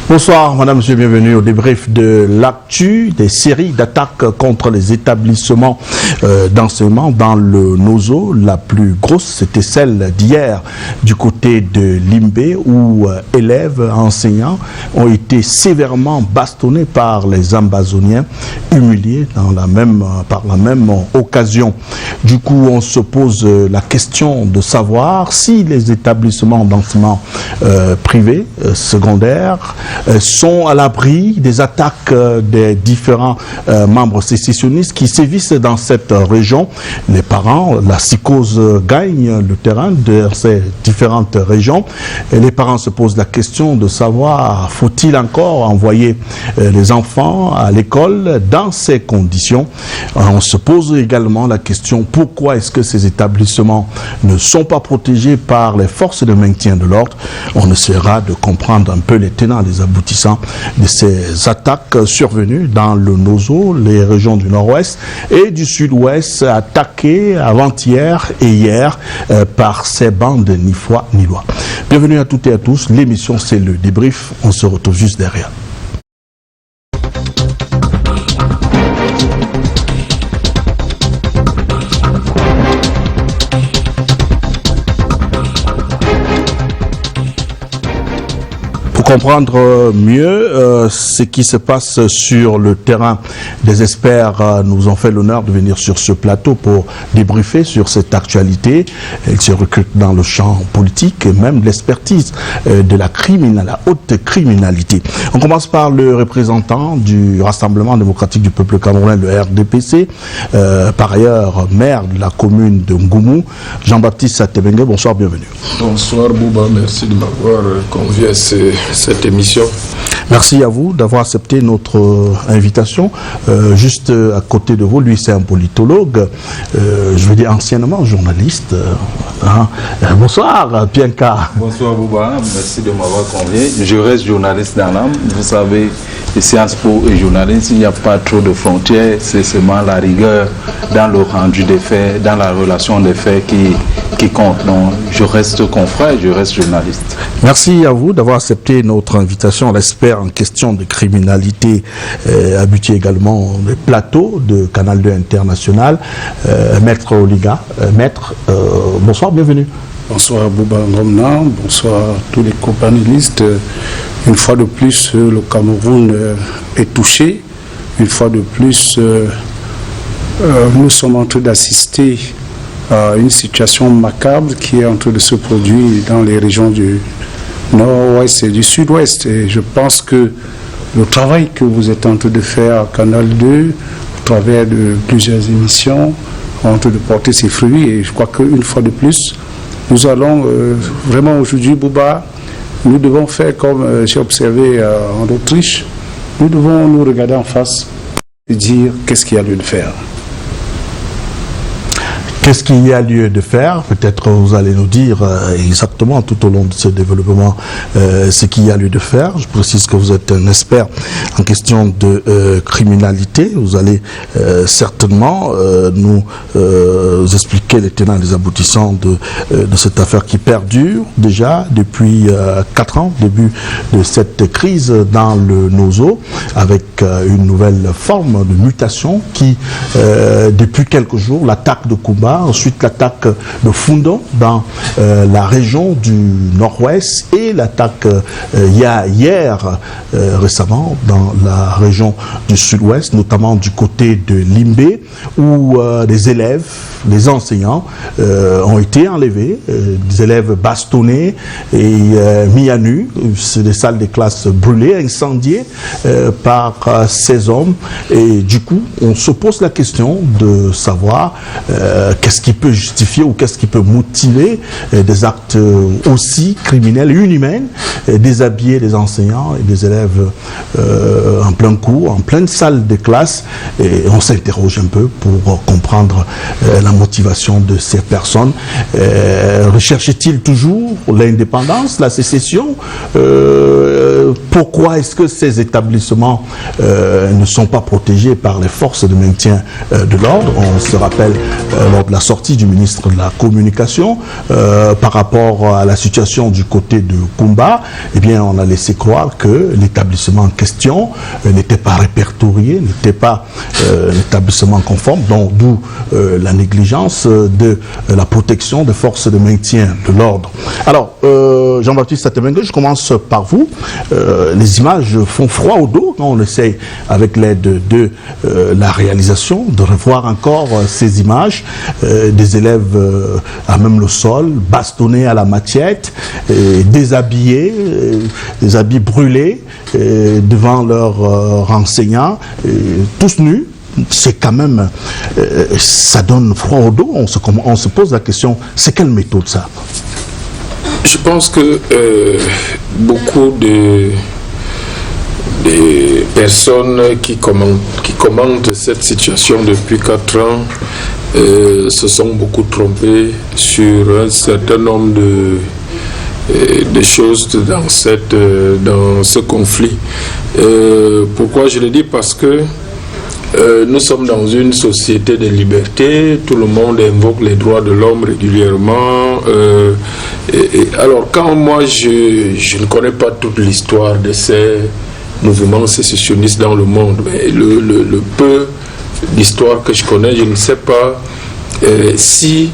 Bonsoir, madame, monsieur, bienvenue au débrief de l'actu des séries d'attaques contre les établissements d'enseignement dans le Nozo. La plus grosse, c'était celle d'hier du côté de Limbé, où élèves, enseignants ont été sévèrement bastonnés par les Ambazoniens, humiliés par la même occasion. Du coup, on se pose la question de savoir si les établissements d'enseignement privés, secondaires, sont à l'abri des attaques des différents membres sécessionnistes qui sévissent dans cette région. Les parents, la psychose gagne le terrain de ces différentes régions. Et les parents se posent la question de savoir, faut-il encore envoyer les enfants à l'école dans ces conditions? On se pose également la question, pourquoi est-ce que ces établissements ne sont pas protégés par les forces de maintien de l'ordre? On essaiera de comprendre un peu les tenants, les aboutissants de ces attaques survenues dans le Nozo, les régions du nord-ouest et du sud-ouest, attaquées avant-hier et hier par ces bandes ni foi ni loi. Bienvenue à toutes et à tous, l'émission c'est le débrief, on se retrouve juste derrière. Pour comprendre mieux ce qui se passe sur le terrain, des experts nous ont fait l'honneur de venir sur ce plateau pour débriefer sur cette actualité. Ils se recrutent dans le champ politique et même de l'expertise de la haute criminalité. On commence par le représentant du Rassemblement démocratique du peuple camerounais, le RDPC, par ailleurs maire de la commune de Ngoumou, Jean-Baptiste Satebengue. Bonsoir, bienvenue. Bonsoir Bouba, merci de m'avoir convié à cette émission. Merci à vous d'avoir accepté notre invitation. Juste à côté de vous, lui c'est un politologue, je veux dire anciennement journaliste. Bonsoir Pienka. Bonsoir Bouba, merci de m'avoir convié. Je reste journaliste dans l'âme. Vous savez, Sciences Po et journaliste, il n'y a pas trop de frontières, c'est seulement la rigueur dans le rendu des faits, dans la relation des faits qui compte. Donc je reste confrère, je reste journaliste. Merci à vous d'avoir accepté notre invitation. L'expert en question de criminalité, habitué également des plateaux de Canal 2 International, Maître Oliga. Maître, bonsoir, bienvenue. Bonsoir Bouba Ngomna, bonsoir à tous les co-panélistes. Une fois de plus, le Cameroun est touché. Une fois de plus, nous sommes en train d'assister à une situation macabre qui est en train de se produire dans les régions du nord-ouest et du sud-ouest. Et je pense que le travail que vous êtes en train de faire à Canal 2, au travers de plusieurs émissions, est en train de porter ses fruits. Et je crois qu'une fois de plus, nous allons vraiment aujourd'hui, Bouba, nous devons faire comme j'ai observé en Autriche, nous devons nous regarder en face et dire qu'est-ce qu'il y a lieu de faire. Qu'est-ce qu'il y a lieu de faire? Peut-être vous allez nous dire exactement tout au long de ce développement ce qu'il y a lieu de faire. Je précise que vous êtes un expert en question de criminalité. Vous allez certainement nous expliquer les tenants et les aboutissants de cette affaire qui perdure déjà depuis 4 ans, début de cette crise dans le Nozo, avec une nouvelle forme de mutation qui, depuis quelques jours, l'attaque de Kumba, ensuite l'attaque de Fundon dans la région du nord-ouest et l'attaque hier récemment dans la région du sud-ouest, notamment du côté de Limbé, où des élèves, des enseignants ont été enlevés, des élèves bastonnés et mis à nu. C'est des salles de classe brûlées, incendiées par ces hommes. Et du coup, on se pose la question de savoir qu'est-ce qui peut justifier ou qu'est-ce qui peut motiver des actes aussi criminels, inhumains, déshabiller des enseignants et des élèves en plein cours, en pleine salle de classe. Et on s'interroge un peu pour comprendre la motivation de ces personnes. Recherchent-ils toujours l'indépendance, la sécession? Pourquoi est-ce que ces établissements ne sont pas protégés par les forces de maintien de l'ordre? On se rappelle lors de la sortie du ministre de la Communication par rapport à la situation du côté de Kumba, eh bien, on a laissé croire que l'établissement en question n'était pas répertorié, n'était pas un établissement conforme, donc d'où la négligence de la protection des forces de maintien de l'ordre. Alors, Jean-Baptiste Satemengue, je commence par vous. Les images font froid au dos quand on essaye, avec l'aide de la réalisation, de revoir encore ces images des élèves à même le sol, bastonnés à la machette, déshabillés, des habits brûlés devant leurs enseignants, tous nus. C'est quand même, ça donne froid au dos. On se pose la question, c'est quelle méthode ça? Je pense que beaucoup de personnes qui commentent cette situation depuis 4 ans se sont beaucoup trompées sur un certain nombre de choses dans ce conflit. Pourquoi je le dis? Parce que nous sommes dans une société de liberté, tout le monde invoque les droits de l'homme régulièrement. Alors quand moi je ne connais pas toute l'histoire de ces mouvements sécessionnistes dans le monde, mais le peu d'histoire que je connais, je ne sais pas si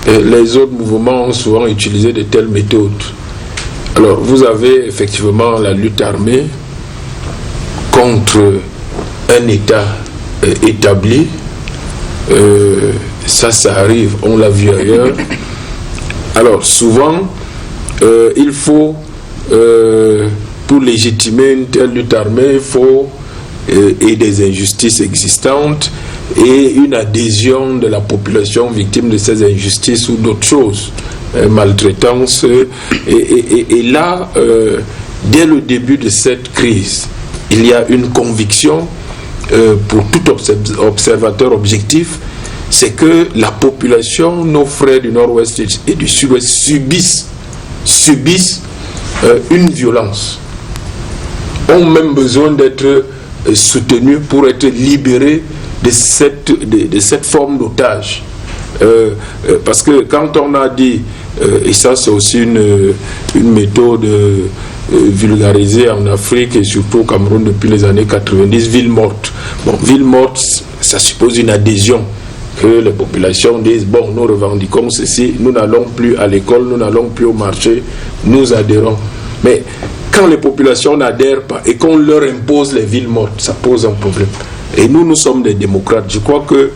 les autres mouvements ont souvent utilisé de telles méthodes. Alors vous avez effectivement la lutte armée contre un État établi, ça arrive, on l'a vu ailleurs. Alors souvent il faut pour légitimer une telle lutte armée, il faut et des injustices existantes et une adhésion de la population victime de ces injustices ou d'autres choses, maltraitance, et là dès le début de cette crise il y a une conviction pour tout observateur objectif, c'est que la population, nos frères du nord-ouest et du sud-ouest subissent une violence, ont même besoin d'être soutenus pour être libérés de cette forme d'otage. Parce que quand on a dit, et ça c'est aussi une méthode vulgarisée en Afrique et surtout au Cameroun depuis les années 90, ville morte. Bon, ville morte, ça suppose une adhésion, que les populations disent, bon, nous revendiquons ceci, nous n'allons plus à l'école, nous n'allons plus au marché, nous adhérons. Mais quand les populations n'adhèrent pas et qu'on leur impose les villes mortes, ça pose un problème. Et nous sommes des démocrates. Je crois que,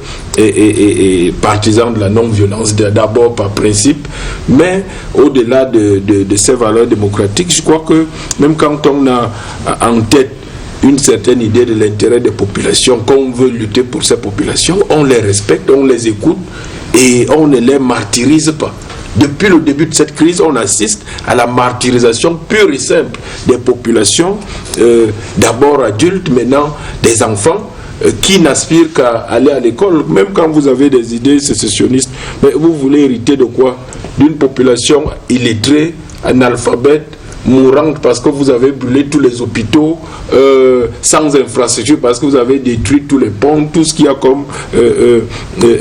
partisans de la non-violence, d'abord par principe, mais au-delà de ces valeurs démocratiques, je crois que même quand on a en tête une certaine idée de l'intérêt des populations, qu'on veut lutter pour ces populations, on les respecte, on les écoute et on ne les martyrise pas. Depuis le début de cette crise, on assiste à la martyrisation pure et simple des populations, d'abord adultes, maintenant des enfants, qui n'aspirent qu'à aller à l'école. Même quand vous avez des idées sécessionnistes, mais vous voulez hériter de quoi? D'une population illettrée, analphabète, mourante parce que vous avez brûlé tous les hôpitaux, sans infrastructure parce que vous avez détruit tous les ponts, tout ce qu'il y a comme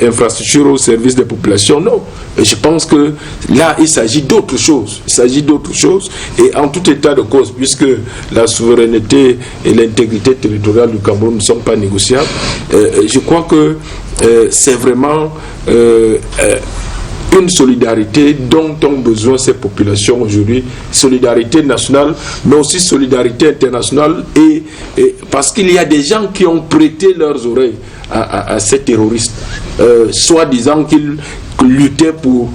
infrastructure au service des populations. Non, je pense que là il s'agit d'autre chose. Il s'agit d'autre chose et en tout état de cause, puisque la souveraineté et l'intégrité territoriale du Cameroun ne sont pas négociables, je crois que c'est vraiment une solidarité dont ont besoin ces populations aujourd'hui, solidarité nationale, mais aussi solidarité internationale, et parce qu'il y a des gens qui ont prêté leurs oreilles à ces terroristes, soi-disant qu'ils luttaient pour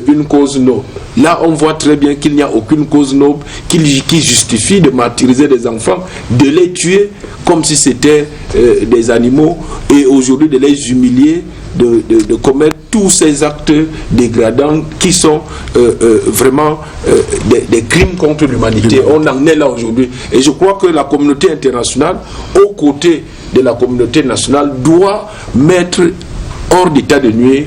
une cause noble. Là, on voit très bien qu'il n'y a aucune cause noble qui justifie de martyriser des enfants, de les tuer comme si c'était des animaux, et aujourd'hui de les humilier, de commettre tous ces actes dégradants qui sont vraiment des crimes contre l'humanité. On en est là aujourd'hui. Et je crois que la communauté internationale, aux côtés de la communauté nationale, doit mettre hors d'état de nuire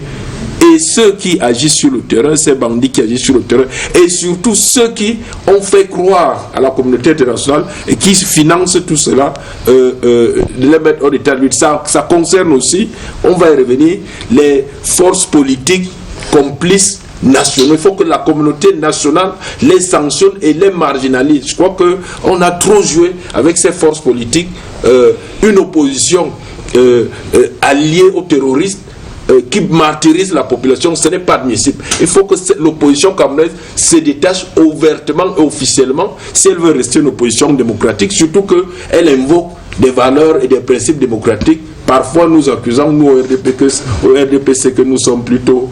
et ceux qui agissent sur le terrain, ces bandits qui agissent sur le terrain, et surtout ceux qui ont fait croire à la communauté internationale et qui financent tout cela, les mettre hors d'état de lutte. Ça concerne aussi, on va y revenir, les forces politiques complices nationaux. Il faut que la communauté nationale les sanctionne et les marginalise. Je crois qu'on a trop joué avec ces forces politiques, une opposition alliée aux terroristes, qui martyrise la population. Ce n'est pas admissible. Il faut que l'opposition camerounaise se détache ouvertement et officiellement si elle veut rester une opposition démocratique, surtout qu'elle invoque des valeurs et des principes démocratiques. Parfois nous accusons, nous au RDPC, que nous sommes plutôt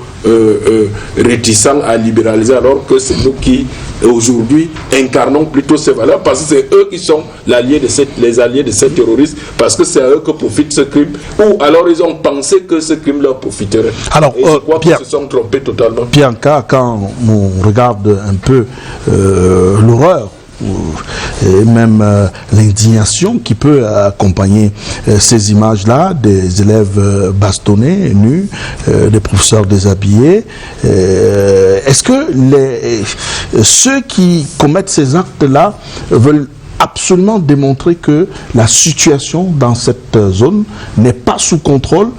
réticents à libéraliser, alors que c'est nous qui aujourd'hui incarnons plutôt ces valeurs, parce que c'est eux qui sont les alliés de ces terroristes, parce que c'est à eux que profite ce crime, ou alors ils ont pensé que ce crime leur profiterait. Alors, et je crois Pierre, qu'ils se sont trompés totalement. Pierre, quand on regarde un peu l'horreur, et même l'indignation qui peut accompagner ces images-là, des élèves bastonnés, nus, des professeurs déshabillés. Est-ce que ceux qui commettent ces actes-là veulent absolument démontrer que la situation dans cette zone n'est pas sous contrôle,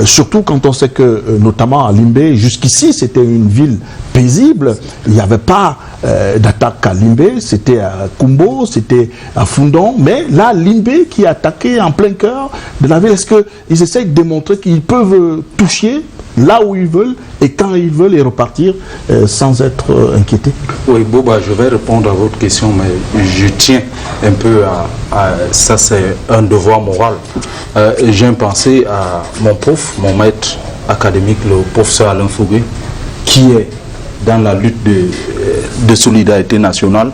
surtout quand on sait que, notamment à Limbé, jusqu'ici c'était une ville paisible, il n'y avait pas d'attaque à Limbé, c'était à Kumbo, c'était à Fundon, mais là Limbé qui est attaqué en plein cœur de la ville, est-ce qu'ils essayent de démontrer qu'ils peuvent toucher là où ils veulent et quand ils veulent et repartir sans être inquiétés? Oui, Boba, je vais répondre à votre question, mais je tiens un peu à ça, c'est un devoir moral. J'ai pensé à mon prof, mon maître académique, le professeur Alain Fougué, qui est dans la lutte de solidarité nationale,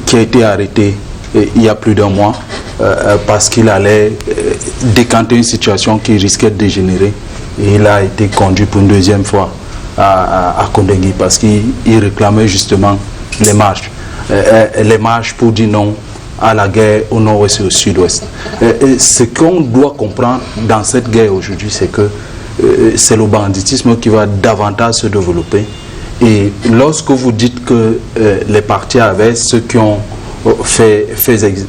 qui a été arrêté il y a plus d'un mois parce qu'il allait décanter une situation qui risquait de dégénérer. Et il a été conduit pour une deuxième fois à Kondengui parce qu'il réclamait justement les marches. Les marches pour dire non à la guerre au nord-ouest et au sud-ouest. Ce qu'on doit comprendre dans cette guerre aujourd'hui, c'est que c'est le banditisme qui va davantage se développer. Et lorsque vous dites que les partis avec ceux qui ont fait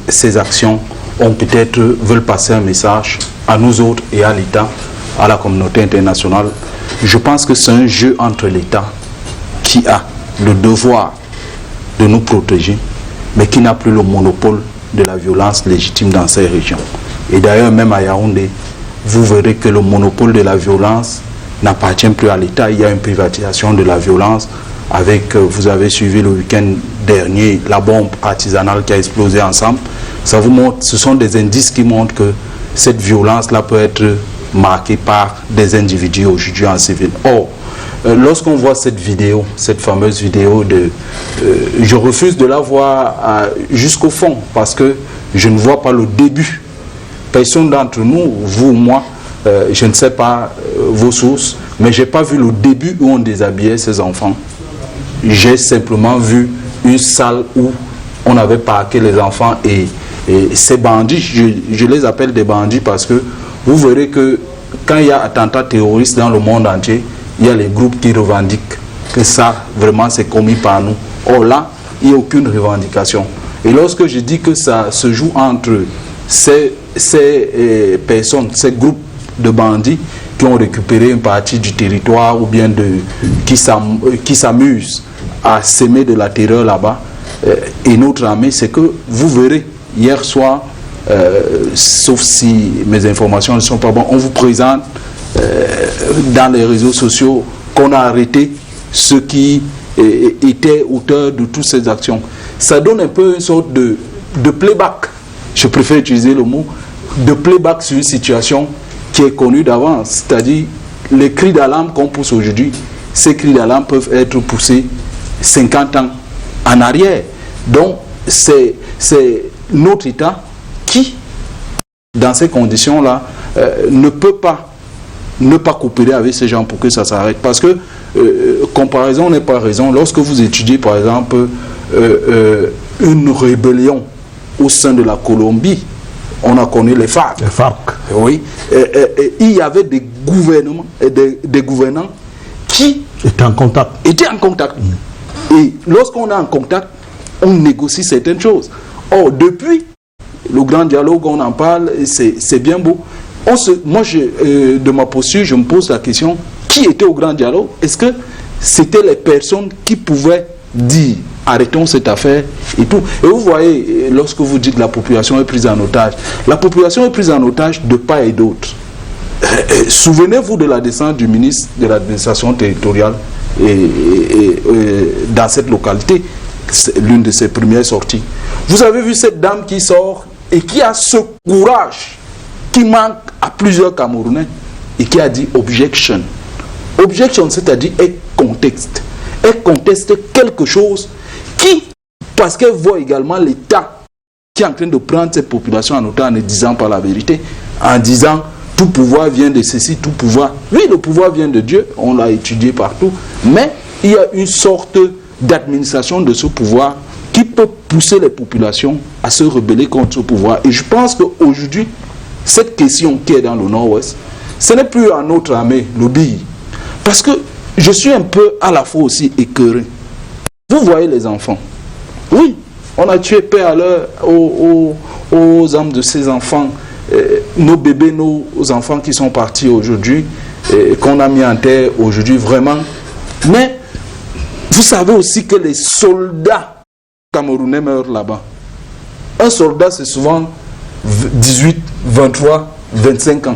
ces actions ont peut-être veulent passer un message à nous autres et à l'État, à la communauté internationale, je pense que c'est un jeu entre l'État qui a le devoir de nous protéger, mais qui n'a plus le monopole de la violence légitime dans ces régions. Et d'ailleurs, même à Yaoundé, vous verrez que le monopole de la violence n'appartient plus à l'État. Il y a une privatisation de la violence avec, vous avez suivi le week-end dernier, la bombe artisanale qui a explosé ensemble. Ça vous montre, ce sont des indices qui montrent que cette violence-là peut être marquée par des individus aujourd'hui en civil. Or, lorsqu'on voit cette vidéo, cette fameuse vidéo je refuse de la voir jusqu'au fond parce que je ne vois pas le début. Personne d'entre nous, vous ou moi, je ne sais pas vos sources, mais je n'ai pas vu le début où on déshabillait ces enfants. J'ai simplement vu une salle où on avait parqué les enfants et ces bandits, je les appelle des bandits parce que vous verrez que quand il y a attentat terroriste dans le monde entier, il y a les groupes qui revendiquent que ça, vraiment, c'est commis par nous. Or là, il n'y a aucune revendication. Et lorsque je dis que ça se joue entre ces personnes, ces groupes de bandits qui ont récupéré une partie du territoire ou bien qui s'amusent à s'aimer de la terreur là-bas, et notre armée, c'est que vous verrez, hier soir, sauf si mes informations ne sont pas bonnes, on vous présente dans les réseaux sociaux qu'on a arrêté ceux qui étaient auteurs de toutes ces actions. Ça donne un peu une sorte de playback, je préfère utiliser le mot, de playback sur une situation qui est connue d'avance. C'est-à-dire, les cris d'alarme qu'on pousse aujourd'hui, ces cris d'alarme peuvent être poussés 50 ans en arrière. Donc, c'est notre État qui, dans ces conditions-là, ne peut pas ne pas coopérer avec ces gens pour que ça s'arrête. Parce que, comparaison n'est pas raison. Lorsque vous étudiez, par exemple, une rébellion au sein de la Colombie, on a connu les FARC. Les FARC. Oui. Il y avait des gouvernants qui était en contact. Et lorsqu'on est en contact, on négocie certaines choses. Or, depuis le grand dialogue, on en parle, c'est bien beau. De ma posture, je me pose la question, qui était au grand dialogue? Est-ce que c'était les personnes qui pouvaient dire arrêtons cette affaire et tout? Et vous voyez, lorsque vous dites la population est prise en otage, la population est prise en otage de part et d'autre. Souvenez-vous de la descente du ministre de l'administration territoriale dans cette localité, c'est l'une de ses premières sorties. Vous avez vu cette dame qui sort et qui a ce courage qui manque à plusieurs Camerounais et qui a dit objection. Objection, c'est-à-dire elle conteste. Elle conteste quelque chose qui, parce qu'elle voit également l'État qui est en train de prendre cette population en otage en ne disant pas la vérité, en disant tout pouvoir vient de ceci, tout pouvoir. Oui, le pouvoir vient de Dieu, on l'a étudié partout, mais il y a une sorte d'administration de ce pouvoir qui peut pousser les populations à se rebeller contre ce pouvoir. Et je pense qu'aujourd'hui, cette question qui est dans le Nord-Ouest, ce n'est plus à notre armée, l'obéir. Parce que je suis un peu à la fois aussi écœuré. Vous voyez les enfants. Oui, on a tué paix à l'heure aux âmes de ces enfants. Nos bébés, nos enfants qui sont partis aujourd'hui, qu'on a mis en terre aujourd'hui, vraiment. Mais vous savez aussi que les soldats camerounais meurent là-bas. Un soldat, c'est souvent 18, 23, 25 ans.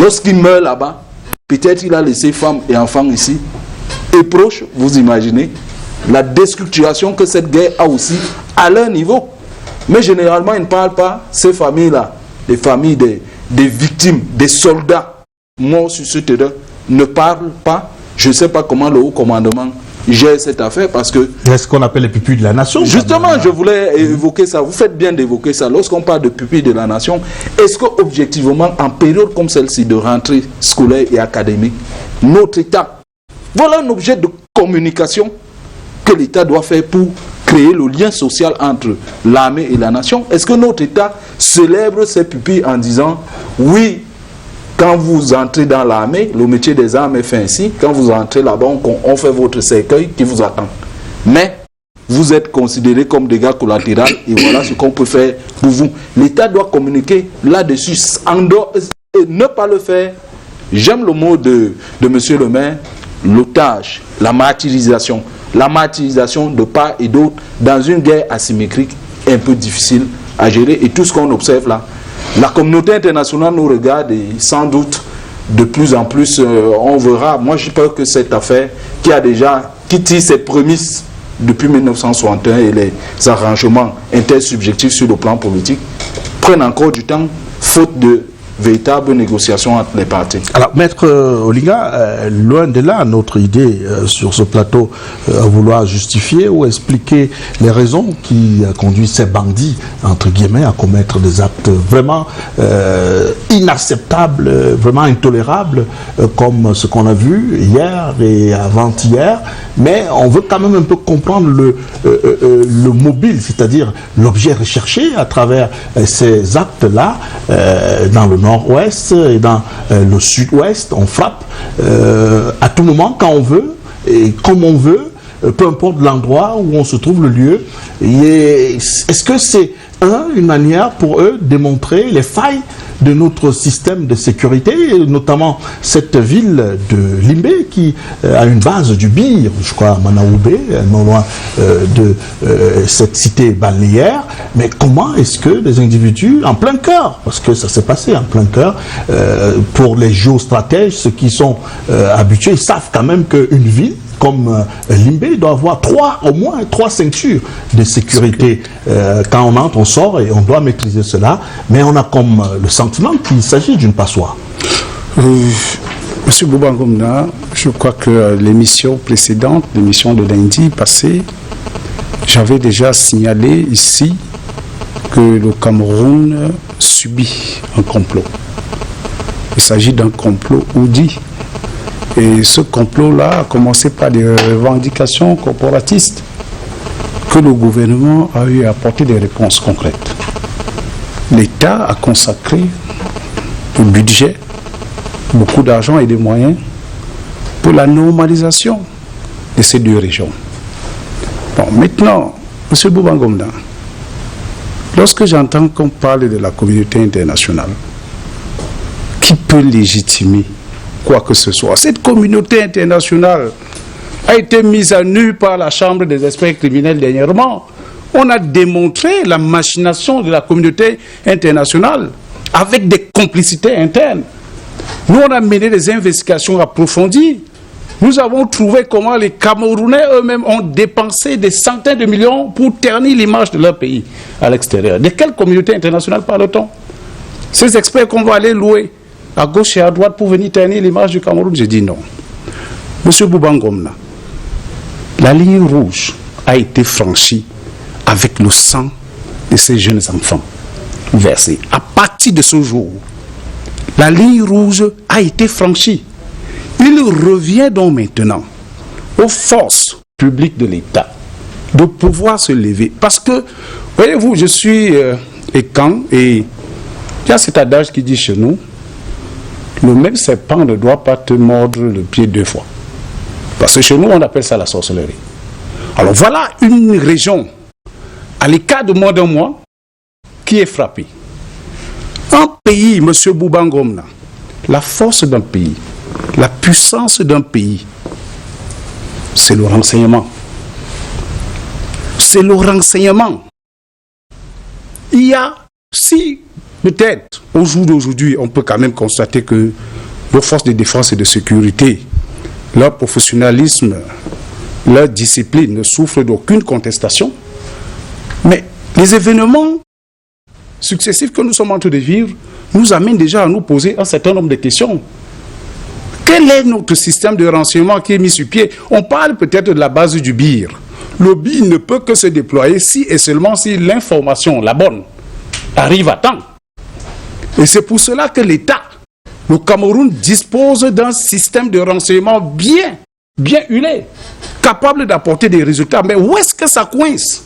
Lorsqu'il meurt là-bas, peut-être il a laissé femmes et enfants ici. Et proches, vous imaginez, la déstructuration que cette guerre a aussi à leur niveau. Mais généralement, ils ne parlent pas, ces familles-là, les familles des victimes, des soldats morts sur ce terrain, ne parlent pas. Je ne sais pas comment le haut commandement gère cette affaire parce que... C'est ce qu'on appelle les pupilles de la nation. Justement, je voulais évoquer ça. Vous faites bien d'évoquer ça. Lorsqu'on parle de pupilles de la nation, est-ce qu'objectivement, en période comme celle-ci de rentrée scolaire et académique, notre État, voilà un objet de communication que l'État doit faire pour créer le lien social entre l'armée et la nation? Est-ce que notre État célèbre ses pupilles en disant oui, quand vous entrez dans l'armée, le métier des armes est fait ainsi, quand vous entrez là-bas, on fait votre cercueil qui vous attend. Mais vous êtes considérés comme dégâts collatéraux et voilà ce qu'on peut faire pour vous. L'État doit communiquer là-dessus. Et ne pas le faire, j'aime le mot de M. le maire, l'otage, la martyrisation. La martyrisation de part et d'autre dans une guerre asymétrique un peu difficile à gérer. Et tout ce qu'on observe là, la communauté internationale nous regarde et sans doute de plus en plus on verra. Moi j'ai peur que cette affaire qui tire ses prémices depuis 1961 et les arrangements intersubjectifs sur le plan politique prennent encore du temps faute de véritable négociation entre les parties. Alors, Maître Olinga, loin de là, notre idée sur ce plateau à vouloir justifier ou expliquer les raisons qui conduisent ces bandits, entre guillemets, à commettre des actes vraiment inacceptables, vraiment intolérables, comme ce qu'on a vu hier et avant-hier, mais on veut quand même un peu comprendre le mobile, c'est-à-dire l'objet recherché à travers ces actes-là dans le nord-ouest et dans le sud-ouest. On frappe à tout moment, quand on veut et comme on veut, peu importe l'endroit où on se trouve, le lieu. Est-ce que c'est une manière pour eux de démontrer les failles de notre système de sécurité, notamment cette ville de Limbé qui a une base du BIR, je crois à Manaoubé, non loin de cette cité balnéaire. Mais comment est-ce que des individus en plein cœur, parce que ça s'est passé en plein cœur, pour les géostratèges, ceux qui sont habitués, ils savent quand même qu'une ville comme Limbé doit avoir au moins trois ceintures de sécurité. Quand on entre, on sort et on doit maîtriser cela, mais on a comme le sentiment qu'il s'agit d'une passoire. Monsieur Boubangomna, je crois que l'émission précédente, l'émission de lundi passé, j'avais déjà signalé ici que le Cameroun subit un complot. Il s'agit d'un complot oudi. Et ce complot-là a commencé par des revendications corporatistes que le gouvernement a eu à apporter des réponses concrètes. L'État a consacré au budget beaucoup d'argent et des moyens pour la normalisation de ces deux régions. Bon, maintenant, M. Boubangomna, lorsque j'entends qu'on parle de la communauté internationale, qui peut légitimer quoi que ce soit? Cette communauté internationale a été mise à nu par la Chambre des experts criminels dernièrement. On a démontré la machination de la communauté internationale avec des complicités internes. Nous, on a mené des investigations approfondies. Nous avons trouvé comment les Camerounais eux-mêmes ont dépensé des centaines de millions pour ternir l'image de leur pays à l'extérieur. De quelle communauté internationale parle-t-on? Ces experts qu'on va aller louer à gauche et à droite pour venir ternir l'image du Cameroun, j'ai dit non. Monsieur Boubangomna, la ligne rouge a été franchie avec le sang de ces jeunes enfants versés. À partir de ce jour, la ligne rouge a été franchie. Il revient donc maintenant aux forces publiques de l'État de pouvoir se lever. Parce que, voyez-vous, je suis écan et il y a cet adage qui dit chez nous, le même serpent ne doit pas te mordre le pied deux fois. Parce que chez nous, on appelle ça la sorcellerie. Alors voilà une région, à l'écart de moins d'un mois, qui est frappée. Un pays, M. Boubangomna, la force d'un pays, la puissance d'un pays, c'est le renseignement. C'est le renseignement. Il y a, si peut-être au jour d'aujourd'hui, on peut quand même constater que nos forces de défense et de sécurité, leur professionnalisme, leur discipline ne souffrent d'aucune contestation, mais les événements successifs que nous sommes en train de vivre nous amènent déjà à nous poser un certain nombre de questions. Quel est notre système de renseignement qui est mis sur pied? On parle peut-être de la base du BIR. Le BIR ne peut que se déployer si et seulement si l'information, la bonne, arrive à temps. Et c'est pour cela que l'État, le Cameroun, dispose d'un système de renseignement bien huilé, capable d'apporter des résultats. Mais où est-ce que ça coince?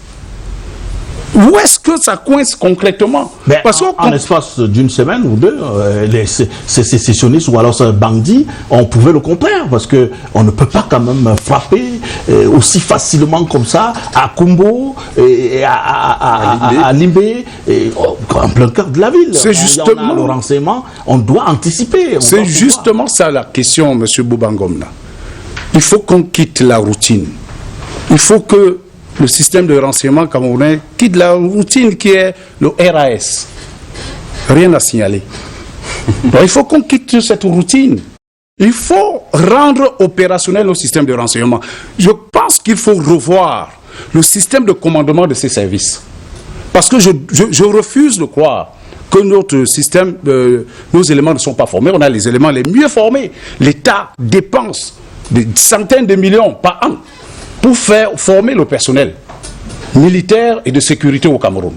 Où est-ce que ça coince concrètement? Mais parce en l'espace d'une semaine ou deux, ces sécessionnistes ou alors ces bandits, on pouvait le comprendre parce qu'on ne peut pas quand même frapper aussi facilement comme ça à Kumbo et à Limbé, en plein cœur de la ville. C'est justement le renseignement, on doit anticiper. C'est justement ça la question, M. Boubangomna. Il faut qu'on quitte la routine. Il faut que le système de renseignement camerounais quitte la routine qui est le RAS. Rien à signaler. Donc, il faut qu'on quitte cette routine. Il faut rendre opérationnel nos systèmes de renseignement. Je pense qu'il faut revoir le système de commandement de ces services. Parce que je refuse de croire que notre système, nos éléments ne sont pas formés. On a les éléments les mieux formés. L'État dépense des centaines de millions par an pour faire former le personnel militaire et de sécurité au Cameroun.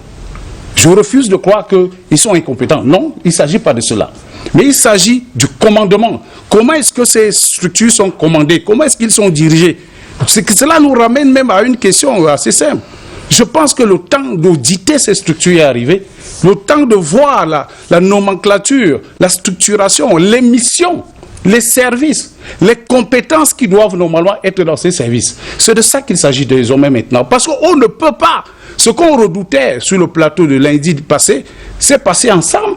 Je refuse de croire qu'ils sont incompétents. Non, il ne s'agit pas de cela. Mais il s'agit du commandement. Comment est-ce que ces structures sont commandées? Comment est-ce qu'ils sont dirigés? Cela nous ramène même à une question assez simple. Je pense que le temps d'auditer ces structures est arrivé. Le temps de voir la nomenclature, la structuration, les missions, les services, les compétences qui doivent normalement être dans ces services. C'est de ça qu'il s'agit désormais maintenant. Parce qu'on ne peut pas. Ce qu'on redoutait sur le plateau de lundi passé, c'est passé ensemble.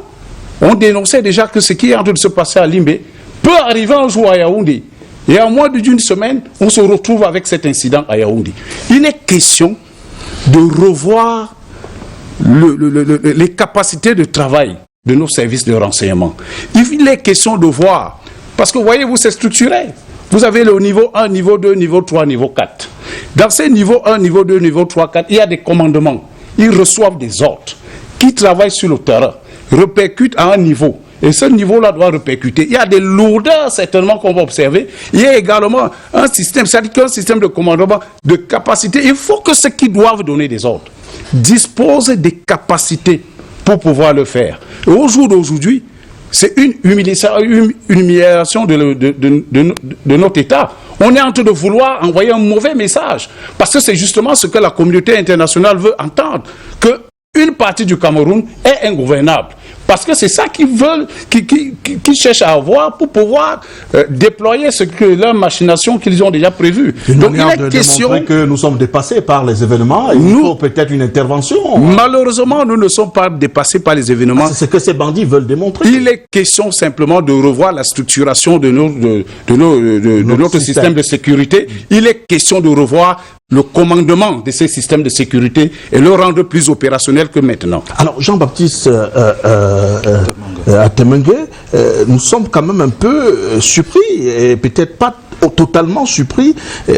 On dénonçait déjà que ce qui est en train de se passer à Limbé peut arriver un jour à Yaoundé. Et en moins d'une semaine, on se retrouve avec cet incident à Yaoundé. Il est question de revoir les capacités de travail de nos services de renseignement. Il est question de voir. Parce que voyez-vous, c'est structuré. Vous avez le niveau 1, niveau 2, niveau 3, niveau 4. Dans ces niveaux 1, niveau 2, niveau 3, 4, il y a des commandements. Ils reçoivent des ordres qui travaillent sur le terrain, répercutent à un niveau. Et ce niveau-là doit répercuter. Il y a des lourdeurs certainement qu'on va observer. Il y a également un système, c'est-à-dire qu'un système de commandement, de capacité. Il faut que ceux qui doivent donner des ordres disposent des capacités pour pouvoir le faire. Et au jour d'aujourd'hui, c'est une humiliation de notre État. On est en train de vouloir envoyer un mauvais message. Parce que c'est justement ce que la communauté internationale veut entendre. Qu'une partie du Cameroun est ingouvernable. Parce que c'est ça qu'ils veulent, qu'ils cherchent à avoir pour pouvoir déployer ce que leur machination qu'ils ont déjà prévu. Donc il est question que nous sommes dépassés par les événements et il faut peut-être une intervention. Malheureusement, nous ne sommes pas dépassés par les événements. C'est ce que ces bandits veulent démontrer. Il est question simplement de revoir la structuration de notre système de sécurité. Il est question de revoir le commandement de ces systèmes de sécurité et le rendre plus opérationnel que maintenant. Alors, Jean-Baptiste Atemengue, nous sommes quand même un peu surpris, et peut-être pas totalement surpris.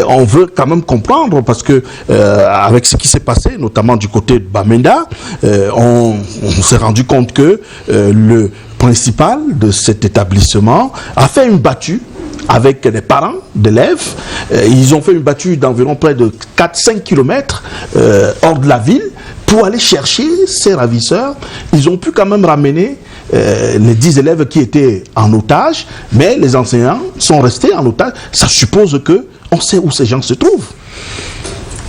On veut quand même comprendre, parce que avec ce qui s'est passé, notamment du côté de Bamenda, on s'est rendu compte que le principal de cet établissement a fait une battue avec les parents d'élèves. Ils ont fait une battue d'environ près de 4-5 km hors de la ville pour aller chercher ces ravisseurs. Ils ont pu quand même ramener les 10 élèves qui étaient en otage, mais les enseignants sont restés en otage. Ça suppose qu'on sait où ces gens se trouvent.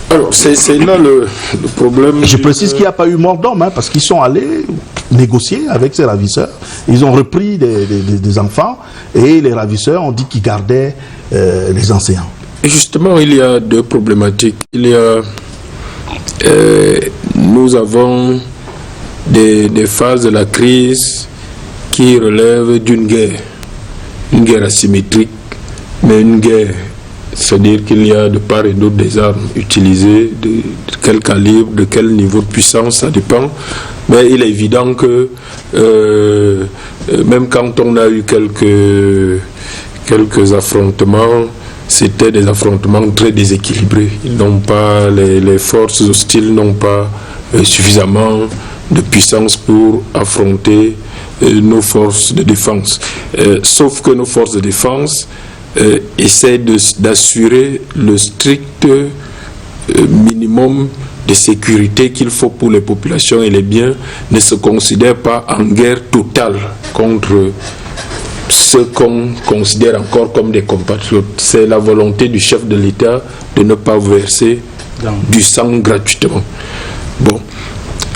Alors, c'est là le problème. Je précise qu'il n'y a pas eu mort d'homme, parce qu'ils sont allés négocier avec ces ravisseurs. Ils ont repris des enfants et les ravisseurs ont dit qu'ils gardaient les enseignants. Et justement, il y a deux problématiques. Il y a, nous avons des phases de la crise qui relèvent d'une guerre asymétrique, mais une guerre. C'est-à-dire qu'il y a de part et d'autre des armes utilisées, de quel calibre, de quel niveau de puissance, ça dépend. Mais il est évident que même quand on a eu quelques affrontements, c'était des affrontements très déséquilibrés. Les forces hostiles n'ont pas suffisamment de puissance pour affronter nos forces de défense. Sauf que nos forces de défense essaie d'assurer le strict minimum de sécurité qu'il faut pour les populations et les biens, ne se considère pas en guerre totale contre ceux qu'on considère encore comme des compatriotes. C'est la volonté du chef de l'État de ne pas verser du sang gratuitement. Bon,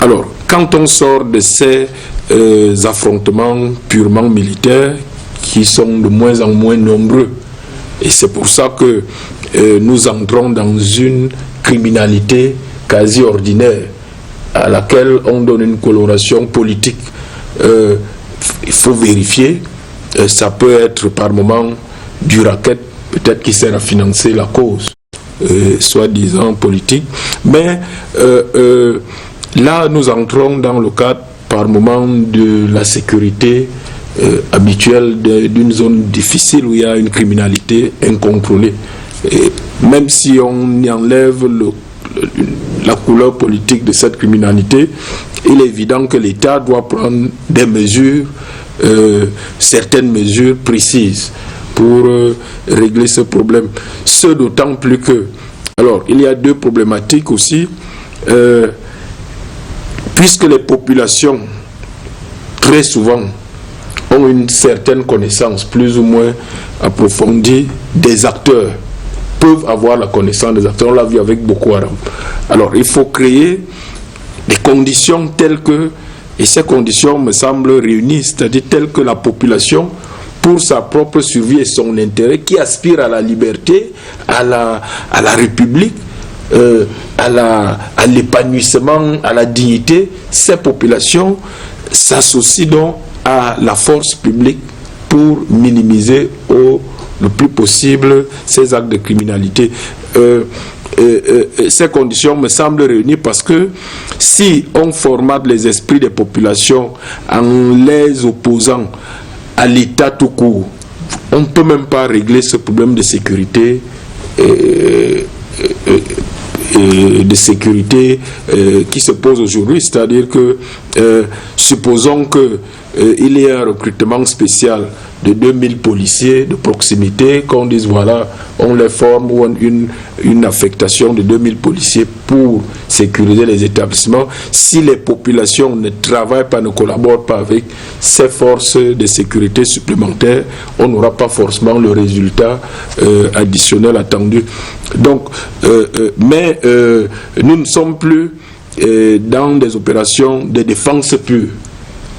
alors, quand on sort de ces affrontements purement militaires, qui sont de moins en moins nombreux, et c'est pour ça que nous entrons dans une criminalité quasi ordinaire à laquelle on donne une coloration politique. Il faut vérifier. Ça peut être par moment du racket, peut-être qui sert à financer la cause, soi-disant politique. Mais là, nous entrons dans le cadre par moment de la sécurité habituelle d'une zone difficile où il y a une criminalité incontrôlée. Et même si on y enlève la couleur politique de cette criminalité, il est évident que l'État doit prendre des mesures, certaines mesures précises pour régler ce problème. Ce d'autant plus que, alors, il y a deux problématiques aussi, puisque les populations, très souvent, ont une certaine connaissance plus ou moins approfondie des acteurs, peuvent avoir la connaissance des acteurs. On l'a vu avec Boko Haram. Alors, il faut créer des conditions telles que, et ces conditions me semblent réunies, c'est-à-dire telles que la population, pour sa propre survie et son intérêt, qui aspire à la liberté, à la République, à l'épanouissement, à la dignité, ces populations s'associent donc à la force publique pour minimiser le plus possible ces actes de criminalité. Ces conditions me semblent réunies parce que si on formate les esprits des populations en les opposant à l'État tout court, on ne peut même pas régler ce problème de sécurité qui se pose aujourd'hui. C'est-à-dire que supposons qu'il y ait un recrutement spécial de 2000 policiers de proximité, qu'on dise voilà, on les forme, ou une affectation de 2000 policiers pour sécuriser les établissements. Si les populations ne travaillent pas, ne collaborent pas avec ces forces de sécurité supplémentaires, on n'aura pas forcément le résultat additionnel attendu. Donc, mais nous ne sommes plus dans des opérations de défense pure.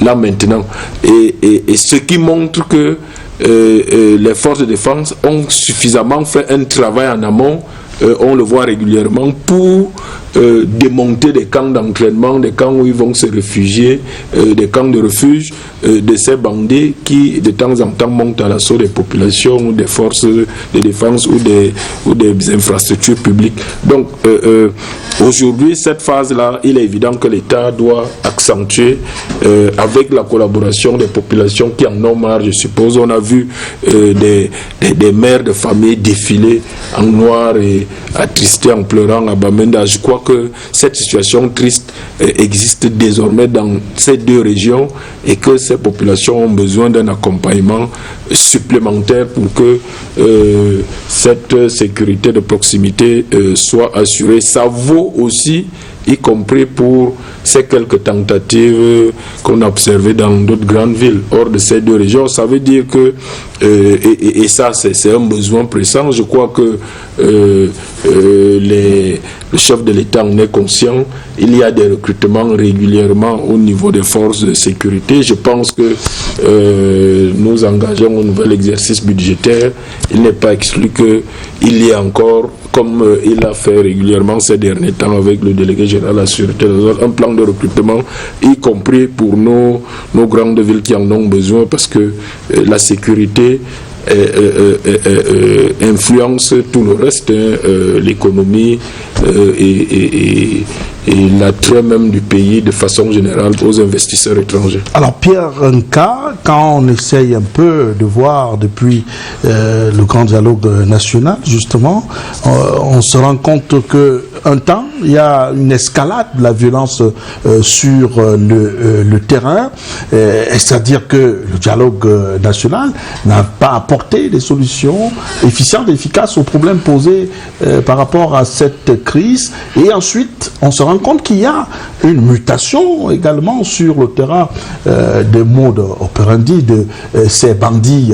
là maintenant. Et ce qui montre que les forces de défense ont suffisamment fait un travail en amont, on le voit régulièrement, pour démonter des camps d'entraînement, des camps où ils vont se réfugier, des camps de refuge de ces bandits qui de temps en temps montent à l'assaut des populations, des forces de défense ou des infrastructures publiques. Donc aujourd'hui, cette phase-là, il est évident que l'État doit accentuer avec la collaboration des populations qui en ont marre, je suppose. On a vu des mères de famille défiler en noir et attristés en pleurant à Bamenda. Je crois que cette situation triste existe désormais dans ces deux régions et que ces populations ont besoin d'un accompagnement supplémentaire pour que cette sécurité de proximité soit assurée. Ça vaut aussi, y compris pour ces quelques tentatives qu'on a observées dans d'autres grandes villes hors de ces deux régions. Ça veut dire que, et ça c'est un besoin pressant, je crois que le chef de l'État en est conscient. Il y a des recrutements régulièrement au niveau des forces de sécurité. Je pense que nous engageons un nouvel exercice budgétaire. Il n'est pas exclu qu'il y ait encore, comme il a fait régulièrement ces derniers temps avec le délégué général de la Sûreté nationale, un plan de recrutement, y compris pour nos grandes villes qui en ont besoin, parce que la sécurité influence tout le reste, l'économie et l'attrait même du pays de façon générale aux investisseurs étrangers. Alors Pierre Nka, quand on essaye un peu de voir depuis le grand dialogue national, justement, on se rend compte que un temps, il y a une escalade de la violence sur le terrain, c'est-à-dire que le dialogue national n'a pas apporté des solutions efficientes et efficaces aux problèmes posés par rapport à cette crise. Et ensuite, on se rend compte qu'il y a une mutation également sur le terrain des modes operandi de ces bandits.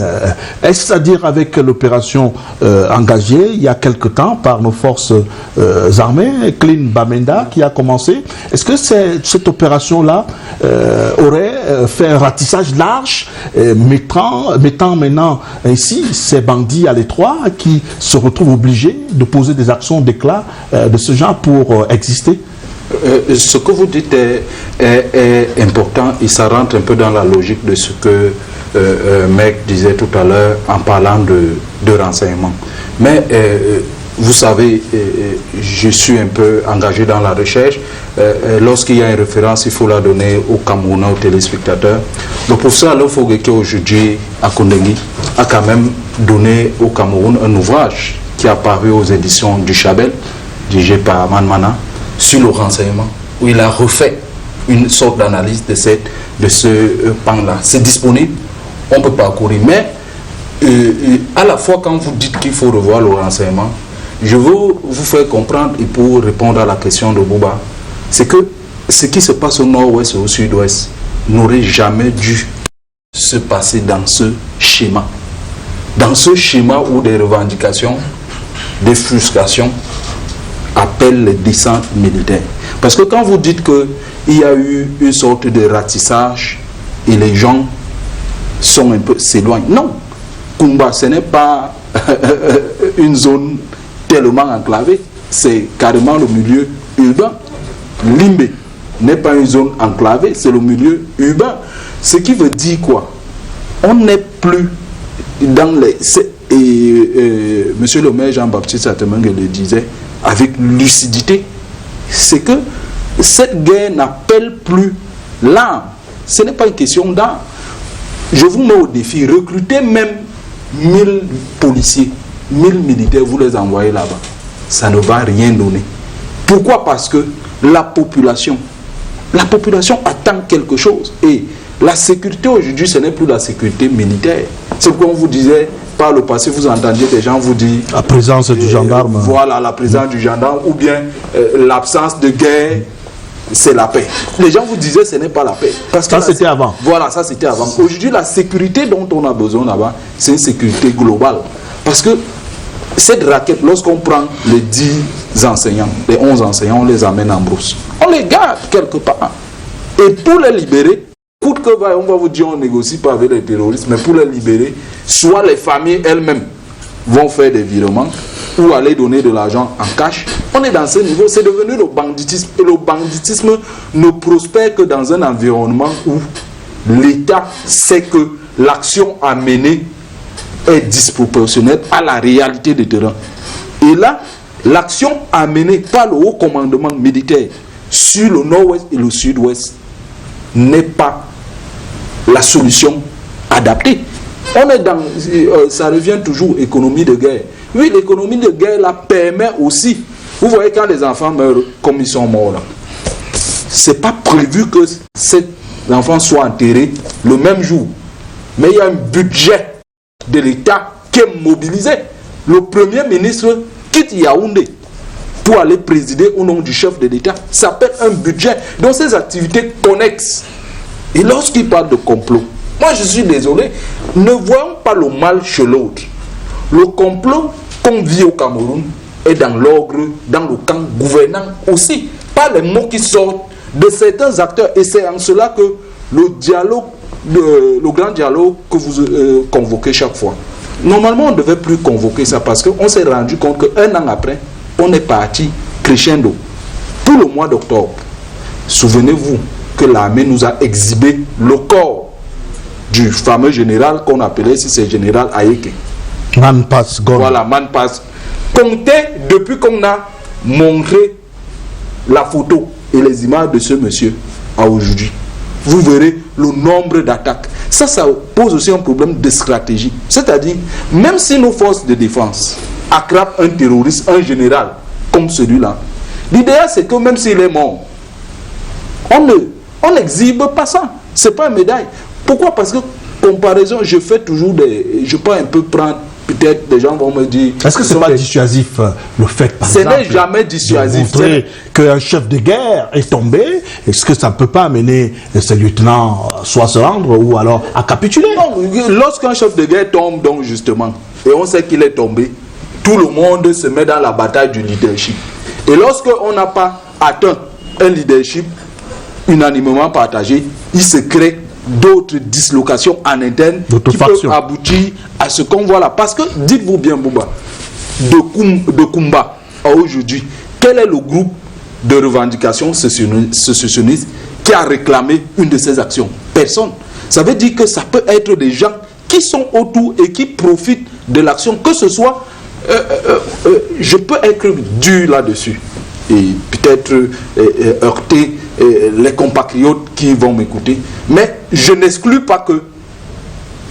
C'est-à-dire avec l'opération engagée il y a quelque temps par nos forces armées, Clean Bamenda, qui a commencé. Est-ce que cette opération-là aurait fait un ratissage large, mettant maintenant ainsi ces bandits à l'étroit qui se retrouvent obligés de poser des actions d'éclat de ce genre pour exister? Ce que vous dites est important et ça rentre un peu dans la logique de ce que Mec disait tout à l'heure en parlant de renseignement. Mais vous savez, je suis un peu engagé dans la recherche. Lorsqu'il y a une référence, il faut la donner aux Camerounais, aux téléspectateurs. Le professeur Alain Fogueke, aujourd'hui à Kondengui, a quand même donné au Cameroun un ouvrage qui est apparu aux éditions du Chabel, dirigé par Manmana, sur le renseignement, où il a refait une sorte d'analyse de ce pan-là. C'est disponible, on peut parcourir. Mais à la fois, quand vous dites qu'il faut revoir le renseignement, je veux vous faire comprendre, et pour répondre à la question de Bouba, c'est que ce qui se passe au nord-ouest et au sud-ouest n'aurait jamais dû se passer dans ce schéma. Dans ce schéma où des revendications, des frustrations appellent les descentes militaires. Parce que quand vous dites qu'il y a eu une sorte de ratissage et les gens sont un peu s'éloignent. Non, Kumba, ce n'est pas une zone tellement enclavée, c'est carrément le milieu urbain. Limbe n'est pas une zone enclavée, c'est le milieu urbain. Ce qui veut dire quoi? On n'est plus dans les... Monsieur le maire Jean-Baptiste Atemenge le disait avec lucidité, c'est que cette guerre n'appelle plus l'âme. Ce n'est pas une question d'âme. Je vous mets au défi, recrutez même 1000 policiers, 1000 militaires, vous les envoyez là-bas. Ça ne va rien donner. Pourquoi? Parce que la population attend quelque chose. Et la sécurité aujourd'hui, ce n'est plus la sécurité militaire. C'est comme vous disait, par le passé, vous entendiez des gens vous dire... La présence du gendarme. Voilà, la présence du gendarme, ou bien l'absence de guerre, c'est la paix. Les gens vous disaient, ce n'est pas la paix. Parce que ça, c'était avant. Voilà, ça, c'était avant. Aujourd'hui, la sécurité dont on a besoin là-bas, c'est une sécurité globale. Parce que cette raquette, lorsqu'on prend les 10 enseignants, les 11 enseignants, on les amène en brousse. On les garde quelque part. Et pour les libérer, coûte que va, on va vous dire on négocie pas avec les terroristes, mais pour les libérer, soit les familles elles-mêmes vont faire des virements ou aller donner de l'argent en cash. On est dans ce niveau, c'est devenu le banditisme. Et le banditisme ne prospère que dans un environnement où l'État sait que l'action à mener est disproportionnelle à la réalité du terrain. Et là, l'action à mener par le haut commandement militaire sur le nord-ouest et le sud-ouest n'est pas la solution adaptée. On est dans, ça revient toujours économie de guerre. Oui, l'économie de guerre là permet aussi. Vous voyez quand les enfants meurent comme ils sont morts là, c'est pas prévu que ces enfants soient enterrés le même jour. Mais il y a un budget de l'État qui est mobilisé. Le Premier ministre quitte Yaoundé pour aller présider au nom du chef de l'État. Ça s'appelle un budget. Donc ces activités connexes. Et lorsqu'il parle de complot, moi je suis désolé, ne voyons pas le mal chez l'autre. Le complot qu'on vit au Cameroun est dans l'ordre, dans le camp gouvernant aussi. Pas les mots qui sortent de certains acteurs. Et c'est en cela que le dialogue, le grand dialogue que vous convoquez chaque fois. Normalement, on ne devait plus convoquer ça parce qu'on s'est rendu compte qu'un an après, on est parti crescendo. Tout le mois d'octobre, souvenez-vous que l'armée nous a exhibé le corps du fameux général qu'on appelait, si c'est général Ayeke. Manpas Gone. Voilà, Manpas. Comptez depuis qu'on a montré la photo et les images de ce monsieur à aujourd'hui. Vous verrez le nombre d'attaques. Ça pose aussi un problème de stratégie. C'est-à-dire, même si nos forces de défense attrapent un terroriste, un général, comme celui-là, l'idéal c'est que même s'il est mort, on n'exhibe pas ça. C'est pas une médaille. Pourquoi? Parce que, comparaison, je fais toujours des... Je peux un peu prendre... Peut-être des gens vont me dire... Est-ce que ce n'est pas dissuasif le fait, par exemple, ce n'est jamais dissuasif. De montrer qu'un chef de guerre est tombé? Est-ce que ça ne peut pas amener ces lieutenants soit à se rendre ou alors à capituler? Non, lorsqu'un chef de guerre tombe, donc justement, et on sait qu'il est tombé, tout le monde se met dans la bataille du leadership. Et lorsqu'on n'a pas atteint un leadership unanimement partagé, il se crée d'autres dislocations en interne qui peuvent aboutir à ce qu'on voit là. Parce que, dites-vous bien, Bouba, de Kumba à aujourd'hui, quel est le groupe de revendication sécessionniste qui a réclamé une de ces actions? Personne. Ça veut dire que ça peut être des gens qui sont autour et qui profitent de l'action, que ce soit... je peux être dur là-dessus et peut-être heurter les compatriotes qui vont m'écouter, mais je n'exclus pas que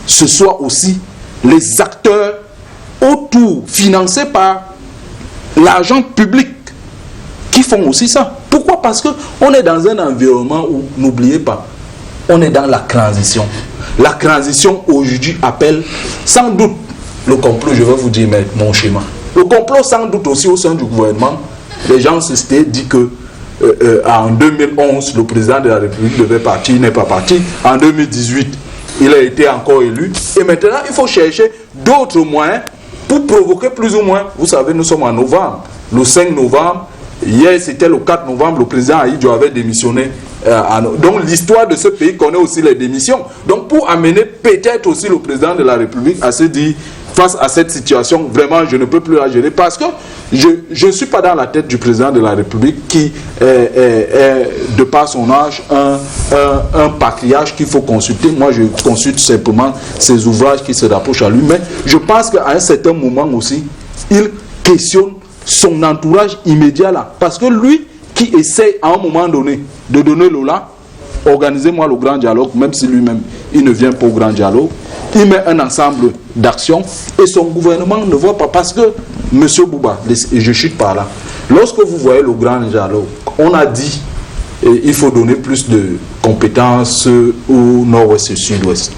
ce soit aussi les acteurs autour, financés par l'argent public, qui font aussi ça. Pourquoi? Parce qu'on est dans un environnement où, n'oubliez pas, on est dans la transition. La transition aujourd'hui appelle sans doute le complot, je vais vous dire mon schéma. Le complot sans doute aussi au sein du gouvernement, les gens se sont dit que en 2011, le président de la République devait partir, il n'est pas parti. En 2018, il a été encore élu. Et maintenant, il faut chercher d'autres moyens pour provoquer plus ou moins. Vous savez, nous sommes en novembre. Le 5 novembre, hier c'était le 4 novembre, le président Ahidjo avait démissionné. Donc l'histoire de ce pays connaît aussi les démissions. Donc pour amener peut-être aussi le président de la République à se dire, face à cette situation, vraiment je ne peux plus la gérer, parce que je ne suis pas dans la tête du président de la République qui est de par son âge un patriarche qu'il faut consulter. Moi je consulte simplement ses ouvrages qui se rapprochent à lui, mais je pense qu'à un certain moment aussi il questionne son entourage immédiat là, parce que lui qui essaie à un moment donné de donner le là, organisez-moi le grand dialogue, même si lui-même il ne vient pas au grand dialogue, il met un ensemble d'actions et son gouvernement ne voit pas, parce que monsieur Bouba, et je chute par là, lorsque vous voyez le grand dialogue, on a dit il faut donner plus de compétences au nord-ouest et au sud-ouest.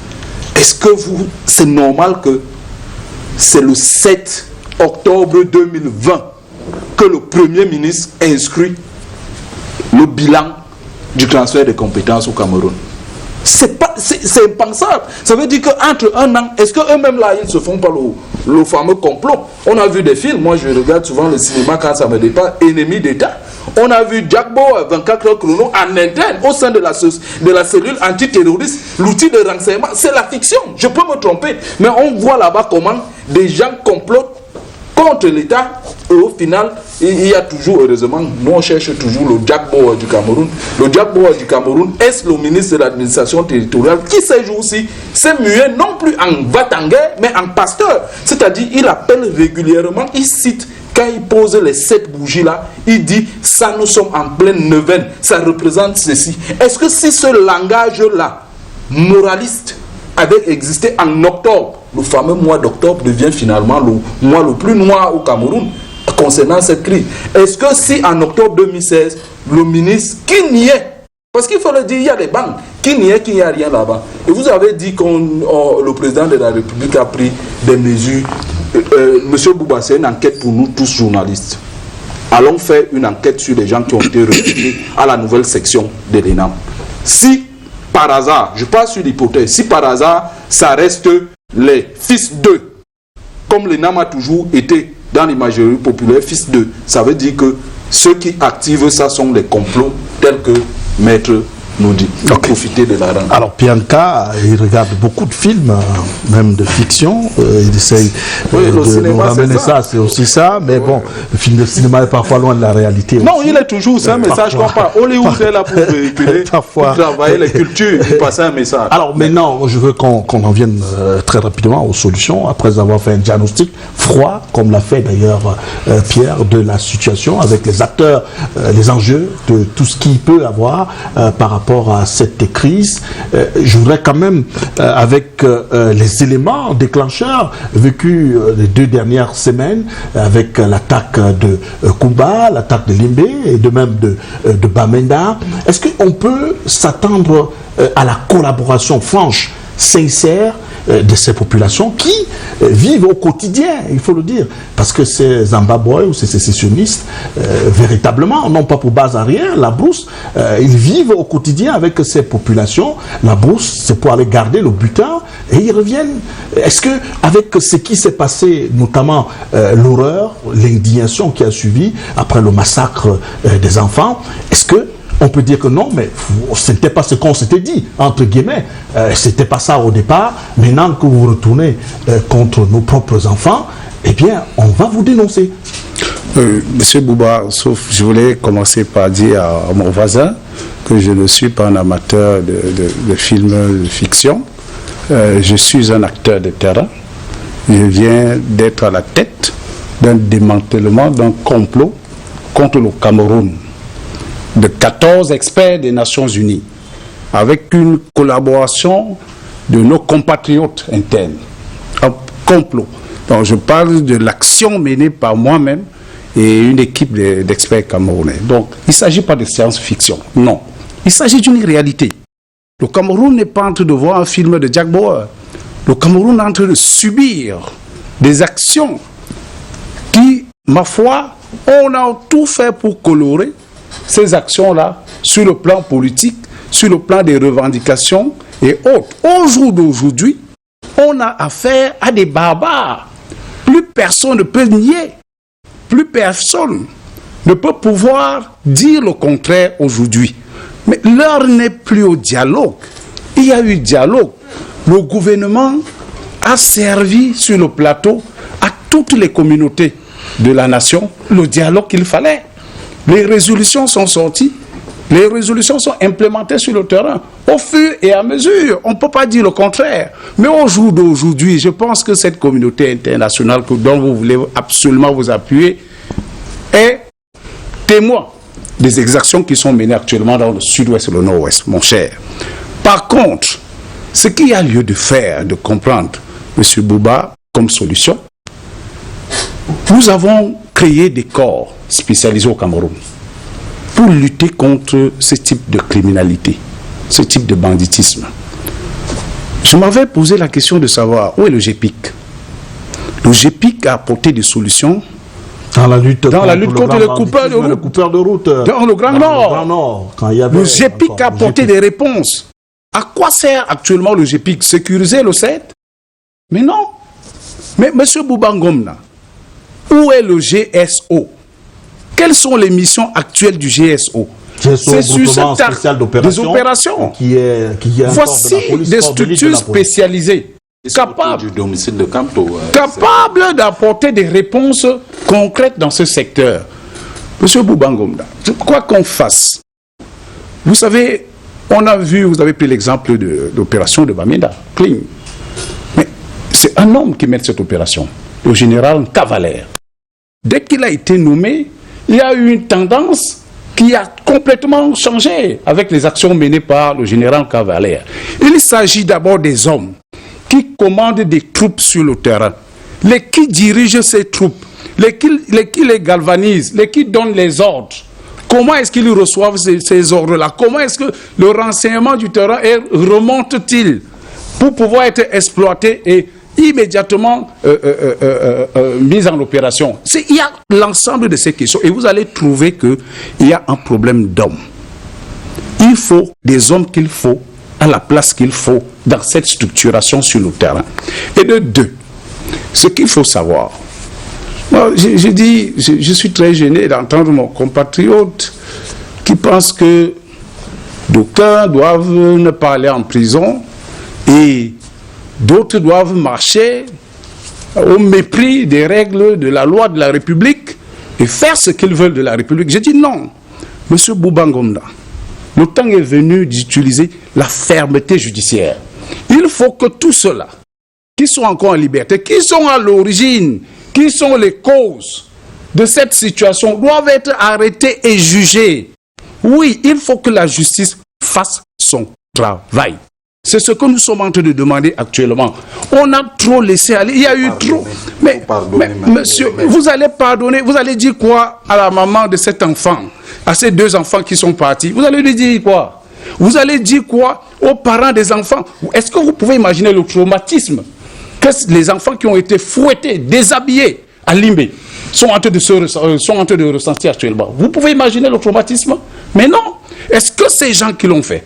Est-ce que c'est normal que c'est le 7 octobre 2020 que le Premier ministre inscrit le bilan du transfert de compétences au Cameroun? C'est impensable. Ça veut dire qu'entre un an, est-ce qu'eux-mêmes là, ils ne se font pas le fameux complot? On a vu des films, moi je regarde souvent le cinéma quand ça me dépasse, Ennemis d'État. On a vu Jagbo 24 heures chrono en interne au sein de la cellule antiterroriste. L'outil de renseignement, c'est la fiction. Je peux me tromper, mais on voit là-bas comment des gens complotent contre l'État. Et au final, il y a toujours, heureusement, nous on cherche toujours le Jagbo du Cameroun. Le Jagbo du Cameroun, est-ce le ministre de l'administration territoriale qui ces jours-ci s'est mué non plus en Vatangé, mais en pasteur. C'est-à-dire, il appelle régulièrement, il cite, quand il pose les 7 bougies là, il dit, ça nous sommes en pleine neuvaine, ça représente ceci. Est-ce que si ce langage-là, moraliste, avait existé en octobre, le fameux mois d'octobre devient finalement le mois le plus noir au Cameroun concernant cette crise. Est-ce que si en octobre 2016, le ministre qui niait, parce qu'il faut le dire, il y a des banques qui niait qu'il n'y a rien là-bas, et vous avez dit que le président de la République a pris des mesures, Monsieur Bouba, c'est une enquête pour nous tous journalistes. Allons faire une enquête sur les gens qui ont été recrutés à la nouvelle section de l'ENAM. Si par hasard, je passe sur l'hypothèse, si par hasard, ça reste les fils d'eux, comme l'ENAM a toujours été dans l'imagerie populaire, fils d'eux, ça veut dire que ceux qui activent ça sont les complots tels que Maître nous dit. Profiter de la rente. Alors Bianca, il regarde beaucoup de films, même de fiction, il essaye de nous ramener ça, c'est aussi ça, mais bon, le film de cinéma est parfois loin de la réalité. Non, aussi. il est toujours ça, un message qu'on parle. Hollywood est là pour véhiculer, pour travailler les cultures, pour passer un message. Alors maintenant, je veux qu'on en vienne très rapidement aux solutions, après avoir fait un diagnostic froid, comme l'a fait d'ailleurs Pierre, de la situation, avec les acteurs, les enjeux, de tout ce qu'il peut avoir par rapport à cette crise. Je voudrais quand même, avec les éléments déclencheurs vécus les 2 dernières semaines, avec l'attaque de Kumba, l'attaque de Limbe et de même de Bamenda, est-ce qu'on peut s'attendre à la collaboration franche, sincère de ces populations qui vivent au quotidien, il faut le dire, parce que ces Zimbabwe ou ces sécessionnistes, véritablement, n'ont pas pour base à rien la brousse, ils vivent au quotidien avec ces populations. La brousse, c'est pour aller garder le butin et ils reviennent. Est-ce que, avec ce qui s'est passé, notamment l'horreur, l'indignation qui a suivi après le massacre des enfants, est-ce que on peut dire que non, mais ce n'était pas ce qu'on s'était dit, entre guillemets. C'était pas ça au départ. Maintenant que vous retournez contre nos propres enfants, eh bien, on va vous dénoncer. Monsieur Bouba, sauf je voulais commencer par dire à mon voisin que je ne suis pas un amateur de films de fiction. Je suis un acteur de terrain. Je viens d'être à la tête d'un démantèlement d'un complot contre le Cameroun de 14 experts des Nations Unies, avec une collaboration de nos compatriotes internes. Un complot. Donc je parle de l'action menée par moi-même et une équipe d'experts camerounais. Donc il ne s'agit pas de science-fiction, non. Il s'agit d'une réalité. Le Cameroun n'est pas en train de voir un film de Jack Bauer. Le Cameroun est en train de subir des actions qui, ma foi, on a tout fait pour colorer ces actions-là sur le plan politique, sur le plan des revendications et autres. Au jour d'aujourd'hui, on a affaire à des barbares. Plus personne ne peut nier. Plus personne ne peut pouvoir dire le contraire aujourd'hui. Mais l'heure n'est plus au dialogue. Il y a eu dialogue. Le gouvernement a servi sur le plateau à toutes les communautés de la nation le dialogue qu'il fallait. Les résolutions sont sorties, les résolutions sont implémentées sur le terrain, au fur et à mesure. On ne peut pas dire le contraire. Mais au jour d'aujourd'hui, je pense que cette communauté internationale dont vous voulez absolument vous appuyer est témoin des exactions qui sont menées actuellement dans le sud-ouest et le nord-ouest, mon cher. Par contre, ce qu'il y a lieu de faire, de comprendre, M. Bouba, comme solution, nous avons créé des corps spécialisés au Cameroun pour lutter contre ce type de criminalité, ce type de banditisme. Je m'avais posé la question de savoir où est le GEPIC. Le GEPIC a apporté des solutions dans la lutte contre les coupeurs de route. Dans le Grand Nord. Le GEPIC a apporté des réponses. À quoi sert actuellement le GEPIC? Sécuriser le 7? Mais non. Mais M. Bouba Ngomna, où est le GSO? quelles sont les missions actuelles du GSO? C'est sur cette spécial d'opération qui est voici des structures spécialisées capables du domicile de Camto, capables d'apporter des réponses concrètes dans ce secteur. Monsieur Boubangomda, je crois qu'on fasse. Vous savez, on a vu, vous avez pris l'exemple de l'opération de Bamenda, Clean. Mais c'est un homme qui mène cette opération, le général Cavalaire. Dès qu'il a été nommé, il y a eu une tendance qui a complètement changé avec les actions menées par le général Cavalaire. Il s'agit d'abord des hommes qui commandent des troupes sur le terrain, les qui dirigent ces troupes, les qui les galvanisent, les qui donnent les ordres. Comment est-ce qu'ils reçoivent ces ordres-là? Comment est-ce que le renseignement du terrain remonte-t-il pour pouvoir être exploité et immédiatement mis en opération? Il y a l'ensemble de ces questions et vous allez trouver qu'il y a un problème d'hommes. Il faut des hommes qu'il faut à la place qu'il faut dans cette structuration sur le terrain. Et de deux, ce qu'il faut savoir, moi, je suis très gêné d'entendre mon compatriote qui pense que d'aucuns doivent ne pas aller en prison et d'autres doivent marcher au mépris des règles de la loi de la République et faire ce qu'ils veulent de la République. Je dis non, Monsieur Boubangomda, le temps est venu d'utiliser la fermeté judiciaire. Il faut que tous ceux-là qui sont encore en liberté, qui sont à l'origine, qui sont les causes de cette situation, doivent être arrêtés et jugés. Oui, il faut que la justice fasse son travail. C'est ce que nous sommes en train de demander actuellement. On a trop laissé aller, il y a eu trop. Mais monsieur, vous allez pardonner, vous allez dire quoi à la maman de cet enfant, à ces deux enfants qui sont partis? Vous allez lui dire quoi? Vous allez dire quoi aux parents des enfants? Est-ce que vous pouvez imaginer le traumatisme que les enfants qui ont été fouettés, déshabillés à Limbé sont en train de ressentir actuellement? Vous pouvez imaginer le traumatisme? Mais non. Est-ce que ces gens qui l'ont fait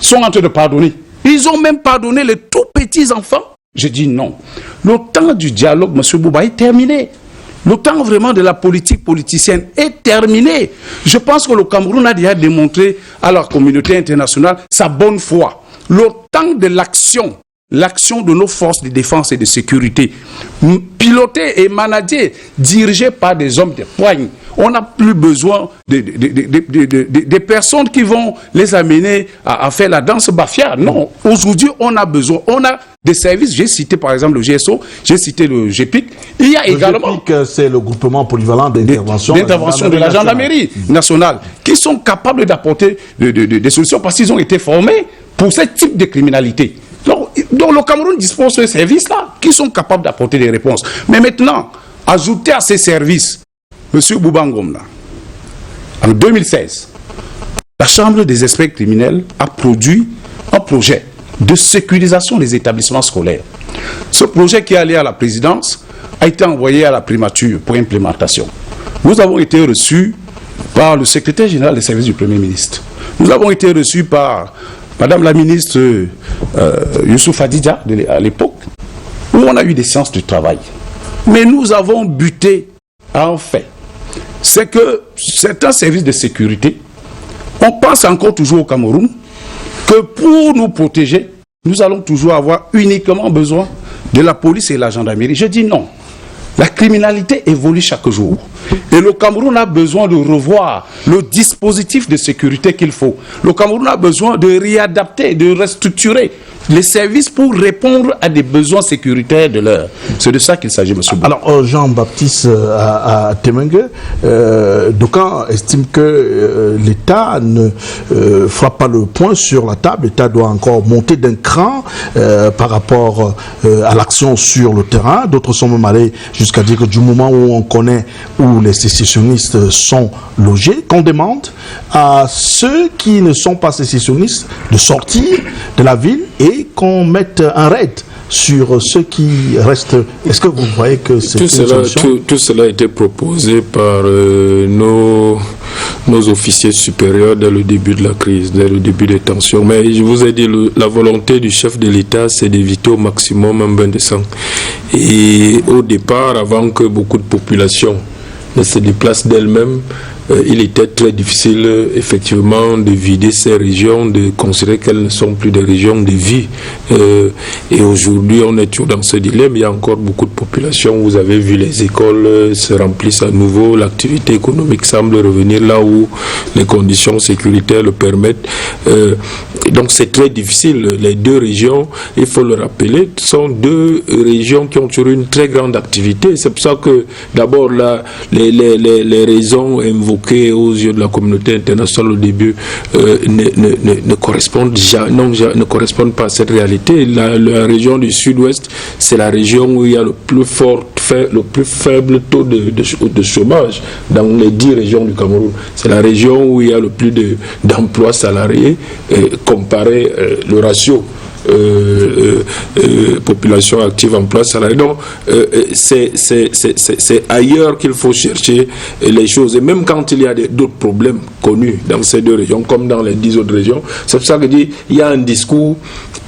sont en train de pardonner? Ils ont même pardonné les tout petits enfants? Je dis non. Le temps du dialogue, M. Bouba, est terminé. Le temps vraiment de la politique politicienne est terminé. Je pense que le Cameroun a déjà démontré à la communauté internationale sa bonne foi. Le temps de l'action de nos forces de défense et de sécurité, pilotées et managées, dirigées par des hommes de poigne. On n'a plus besoin des personnes qui vont les amener à faire la danse bafia. Non, aujourd'hui, on a besoin, on a des services. J'ai cité par exemple le GSO, j'ai cité le GPIC. Il y a également... Le GPIC, c'est le groupement polyvalent d'intervention de la gendarmerie nationale, qui sont capables d'apporter des solutions parce qu'ils ont été formés pour ce type de criminalité. Donc le Cameroun dispose de ces services-là qui sont capables d'apporter des réponses. Mais maintenant, ajouter à ces services, M. Boubangomda, en 2016, la Chambre des experts criminels a produit un projet de sécurisation des établissements scolaires. Ce projet qui est allé à la présidence a été envoyé à la primature pour implémentation. Nous avons été reçus par le secrétaire général des services du Premier ministre. Nous avons été reçus par Madame la ministre Youssouf Adidja à l'époque, où on a eu des séances de travail. Mais nous avons buté à un fait. C'est que certains services de sécurité, on pense encore toujours au Cameroun que pour nous protéger, nous allons toujours avoir uniquement besoin de la police et la gendarmerie. Je dis non. La criminalité évolue chaque jour. Et le Cameroun a besoin de revoir le dispositif de sécurité qu'il faut. Le Cameroun a besoin de réadapter, de restructurer les services pour répondre à des besoins sécuritaires de l'heure. C'est de ça qu'il s'agit, M. Bou. Alors, Jean-Baptiste à Temengue, d'aucuns estiment que l'État ne frappe pas le poing sur la table. L'État doit encore monter d'un cran par rapport à l'action sur le terrain. D'autres sont même allés jusqu'à dire que du moment où on connaît où les sécessionnistes sont logés, qu'on demande à ceux qui ne sont pas sécessionnistes de sortir de la ville et qu'on mette un raid sur ceux qui restent. Est-ce que vous voyez que c'est une solution? Tout cela a été proposé par nos officiers supérieurs dès le début de la crise, dès le début des tensions. Mais je vous ai dit, la volonté du chef de l'État, c'est d'éviter au maximum un bain de sang. Et au départ, avant que beaucoup de populations ne se déplacent d'elles-mêmes, il était très difficile effectivement de vider ces régions, de considérer qu'elles ne sont plus des régions de vie. Et aujourd'hui, on est toujours dans ce dilemme. Il y a encore beaucoup de populations. Vous avez vu, les écoles se remplissent à nouveau. L'activité économique semble revenir là où les conditions sécuritaires le permettent. Donc c'est très difficile. Les deux régions, il faut le rappeler, sont deux régions qui ont toujours une très grande activité. C'est pour ça que d'abord les raisons invoquées aux yeux de la communauté internationale au début ne correspondent pas à cette réalité. La région du sud-ouest, c'est la région où il y a le plus faible taux de chômage dans les 10 régions du Cameroun. C'est la région où il y a le plus d'emplois salariés comparé le ratio population active, emploi salarié. Donc c'est ailleurs qu'il faut chercher les choses. Et même quand il y a d'autres problèmes connus dans ces deux régions, comme dans les 10 autres régions, c'est pour ça que je dis, il y a un discours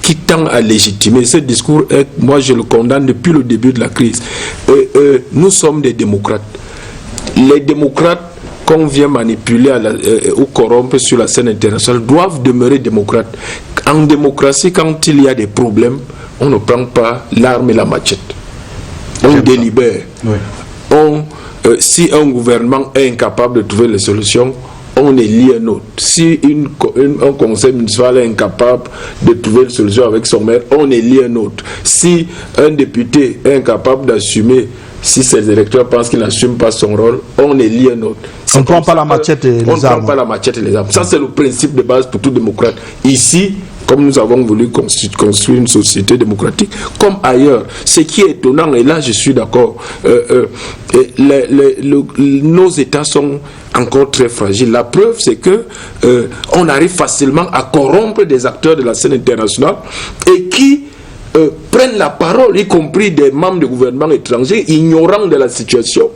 qui tend à légitimer. Ce discours, moi je le condamne depuis le début de la crise. Nous sommes des démocrates. Les démocrates qu'on vient manipuler ou corrompre sur la scène internationale doivent demeurer démocrates. En démocratie, quand il y a des problèmes, on ne prend pas l'arme et la machette. On délibère. Oui. Si un gouvernement est incapable de trouver les solutions, on élit un autre. Si un conseil municipal est incapable de trouver une solution avec son maire, on élit un autre. Si un député est incapable d'assumer, si ses électeurs pensent qu'il n'assume pas son rôle, on élit un autre. On ne prend pas la machette et les armes. On ne prend pas la machette et les armes. Ça, c'est le principe de base pour tout démocrate. Ici, comme nous avons voulu construire une société démocratique, comme ailleurs, ce qui est étonnant, et là je suis d'accord, nos États sont encore très fragiles. La preuve, c'est que on arrive facilement à corrompre des acteurs de la scène internationale et qui prennent la parole, y compris des membres du gouvernement étranger, ignorants de la situation,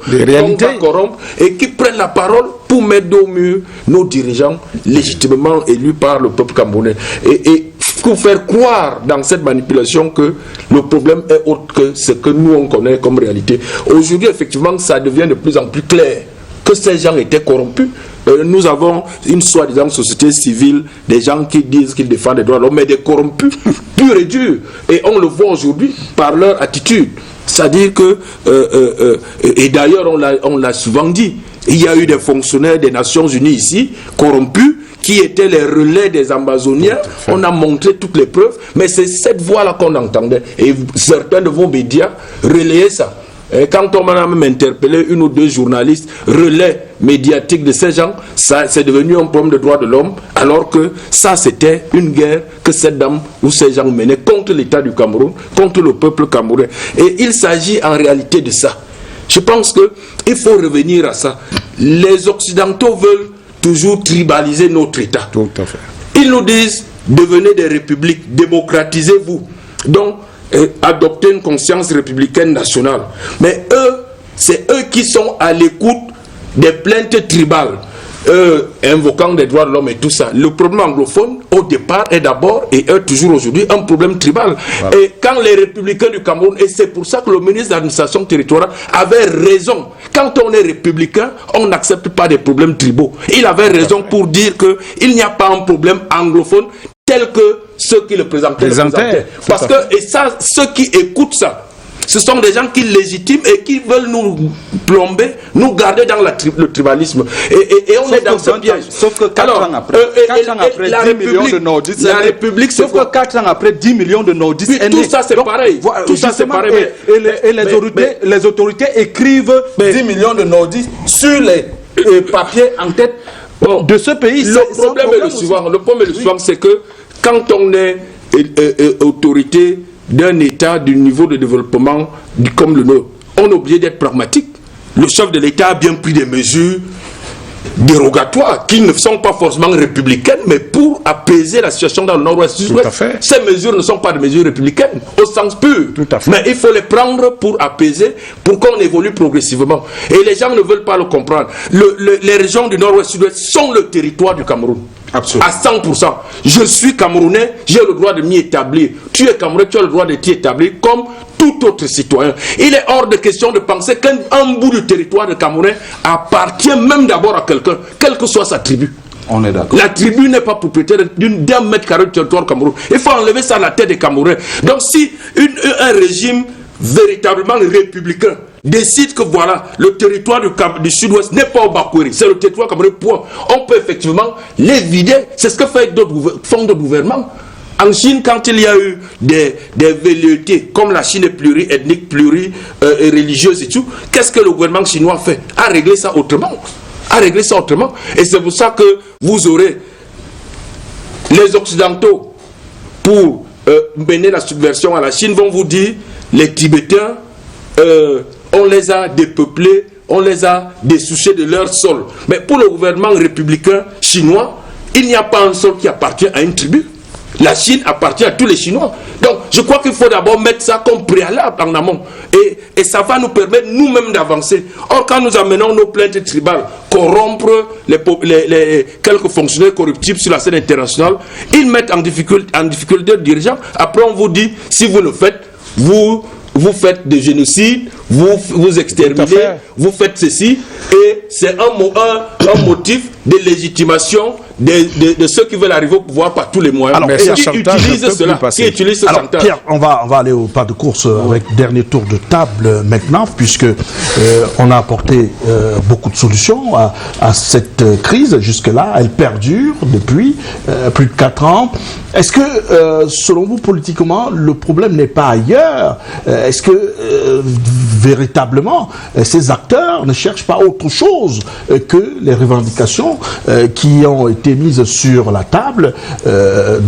corrompre, et qui prennent la parole pour mettre au mur nos dirigeants légitimement élus par le peuple camerounais. Et pour faire croire dans cette manipulation que le problème est autre que ce que nous on connaît comme réalité. Aujourd'hui, effectivement, ça devient de plus en plus clair que ces gens étaient corrompus. Nous avons une soi-disant société civile, des gens qui disent qu'ils défendent les droits de l'homme, mais des corrompus purs et durs. Et on le voit aujourd'hui par leur attitude. C'est-à-dire que, et d'ailleurs on l'a souvent dit, il y a eu des fonctionnaires des Nations Unies ici, corrompus, qui étaient les relais des Amazoniens. On a montré toutes les preuves, mais c'est cette voix-là qu'on entendait. Et certains de vos médias relayaient ça. Et quand on m'a même interpellé, une ou deux journalistes, relais médiatiques de ces gens, ça c'est devenu un problème de droits de l'homme, alors que ça c'était une guerre que cette dame ou ces gens menaient contre l'État du Cameroun, contre le peuple camerounais. Et il s'agit en réalité de ça. Je pense qu'il faut revenir à ça. Les Occidentaux veulent toujours tribaliser notre État. Tout à fait. Ils nous disent, devenez des républiques, démocratisez-vous. Donc, adopter une conscience républicaine nationale. Mais eux, c'est eux qui sont à l'écoute des plaintes tribales, invoquant des droits de l'homme et tout ça. Le problème anglophone, au départ, est d'abord et est toujours aujourd'hui un problème tribal. Voilà. Et quand les républicains du Cameroun, et c'est pour ça que le ministre de l'administration territoriale avait raison, quand on est républicain, on n'accepte pas des problèmes tribaux. Il avait raison pour dire qu'il n'y a pas un problème anglophone tel que ceux qui le présentaient. Parce que, et ça, ceux qui écoutent ça, ce sont des gens qui légitiment et qui veulent nous plomber, nous garder dans le tribalisme. Et on est dans ce piège. Sauf que 4 ans après, 10 millions de nordistes. La République, sauf que 4 ans après, 10 millions de nordistes. Tout ça, c'est pareil. Tout ça, c'est pareil. Et les autorités écrivent 10 millions de nordistes sur les papiers en tête de ce pays. Le problème est le suivant, c'est que quand on est autorité d'un État du niveau de développement comme le nôtre, on est obligé d'être pragmatique. Le chef de l'État a bien pris des mesures dérogatoires qui ne sont pas forcément républicaines, mais pour apaiser la situation dans le nord-ouest. Ces mesures ne sont pas des mesures républicaines au sens pur, mais il faut les prendre pour apaiser, pour qu'on évolue progressivement. Et les gens ne veulent pas le comprendre. Les régions du nord-ouest sud-ouest sont le territoire du Cameroun. Absolument. À 100%. Je suis Camerounais, j'ai le droit de m'y établir. tu es Camerounais, tu as le droit de t'y établir comme tout autre citoyen. Il est hors de question de penser qu'un bout du territoire de Camerounais appartient même d'abord à quelqu'un, quelle que soit sa tribu. On est d'accord. La tribu n'est pas propriétaire d'un mètre carré de territoire Cameroun. Il faut enlever ça à la tête des Camerounais. Donc si un régime véritablement républicain décide que voilà, le territoire du sud-ouest n'est pas au Bakweri, c'est le territoire camerounais, point. On peut effectivement les vider. C'est ce que fait d'autres fonds de gouvernement. En Chine, quand il y a eu des velléités, comme la Chine est pluriethnique, plurireligieuse et tout, qu'est-ce que le gouvernement chinois fait? A réglé ça autrement. Et c'est pour ça que vous aurez les Occidentaux, pour mener la subversion à la Chine, vont vous dire, les Tibétains, on les a dépeuplés, on les a dessouchés de leur sol. Mais pour le gouvernement républicain chinois, il n'y a pas un sol qui appartient à une tribu. La Chine appartient à tous les Chinois. Donc, je crois qu'il faut d'abord mettre ça comme préalable en amont. Et ça va nous permettre nous-mêmes d'avancer. Or, quand nous amenons nos plaintes tribales, corrompre les quelques fonctionnaires corruptibles sur la scène internationale, ils mettent en difficulté le dirigeant. Après, on vous dit, si vous le faites, vous faites des génocides, vous exterminez, vous faites ceci, et c'est un motif de légitimation de ceux qui veulent arriver au pouvoir par tous les moyens. Alors, qui utilisent cela, qui utilisent ce chantage. Pierre, on va aller au pas de course avec dernier tour de table maintenant, puisque on a apporté beaucoup de solutions à cette crise. Jusque-là, elle perdure depuis plus de 4 ans. Est-ce que, selon vous, politiquement, le problème n'est pas ailleurs? Est-ce que, véritablement, ces acteurs ne cherchent pas autre chose que les revendications qui ont été mises sur la table?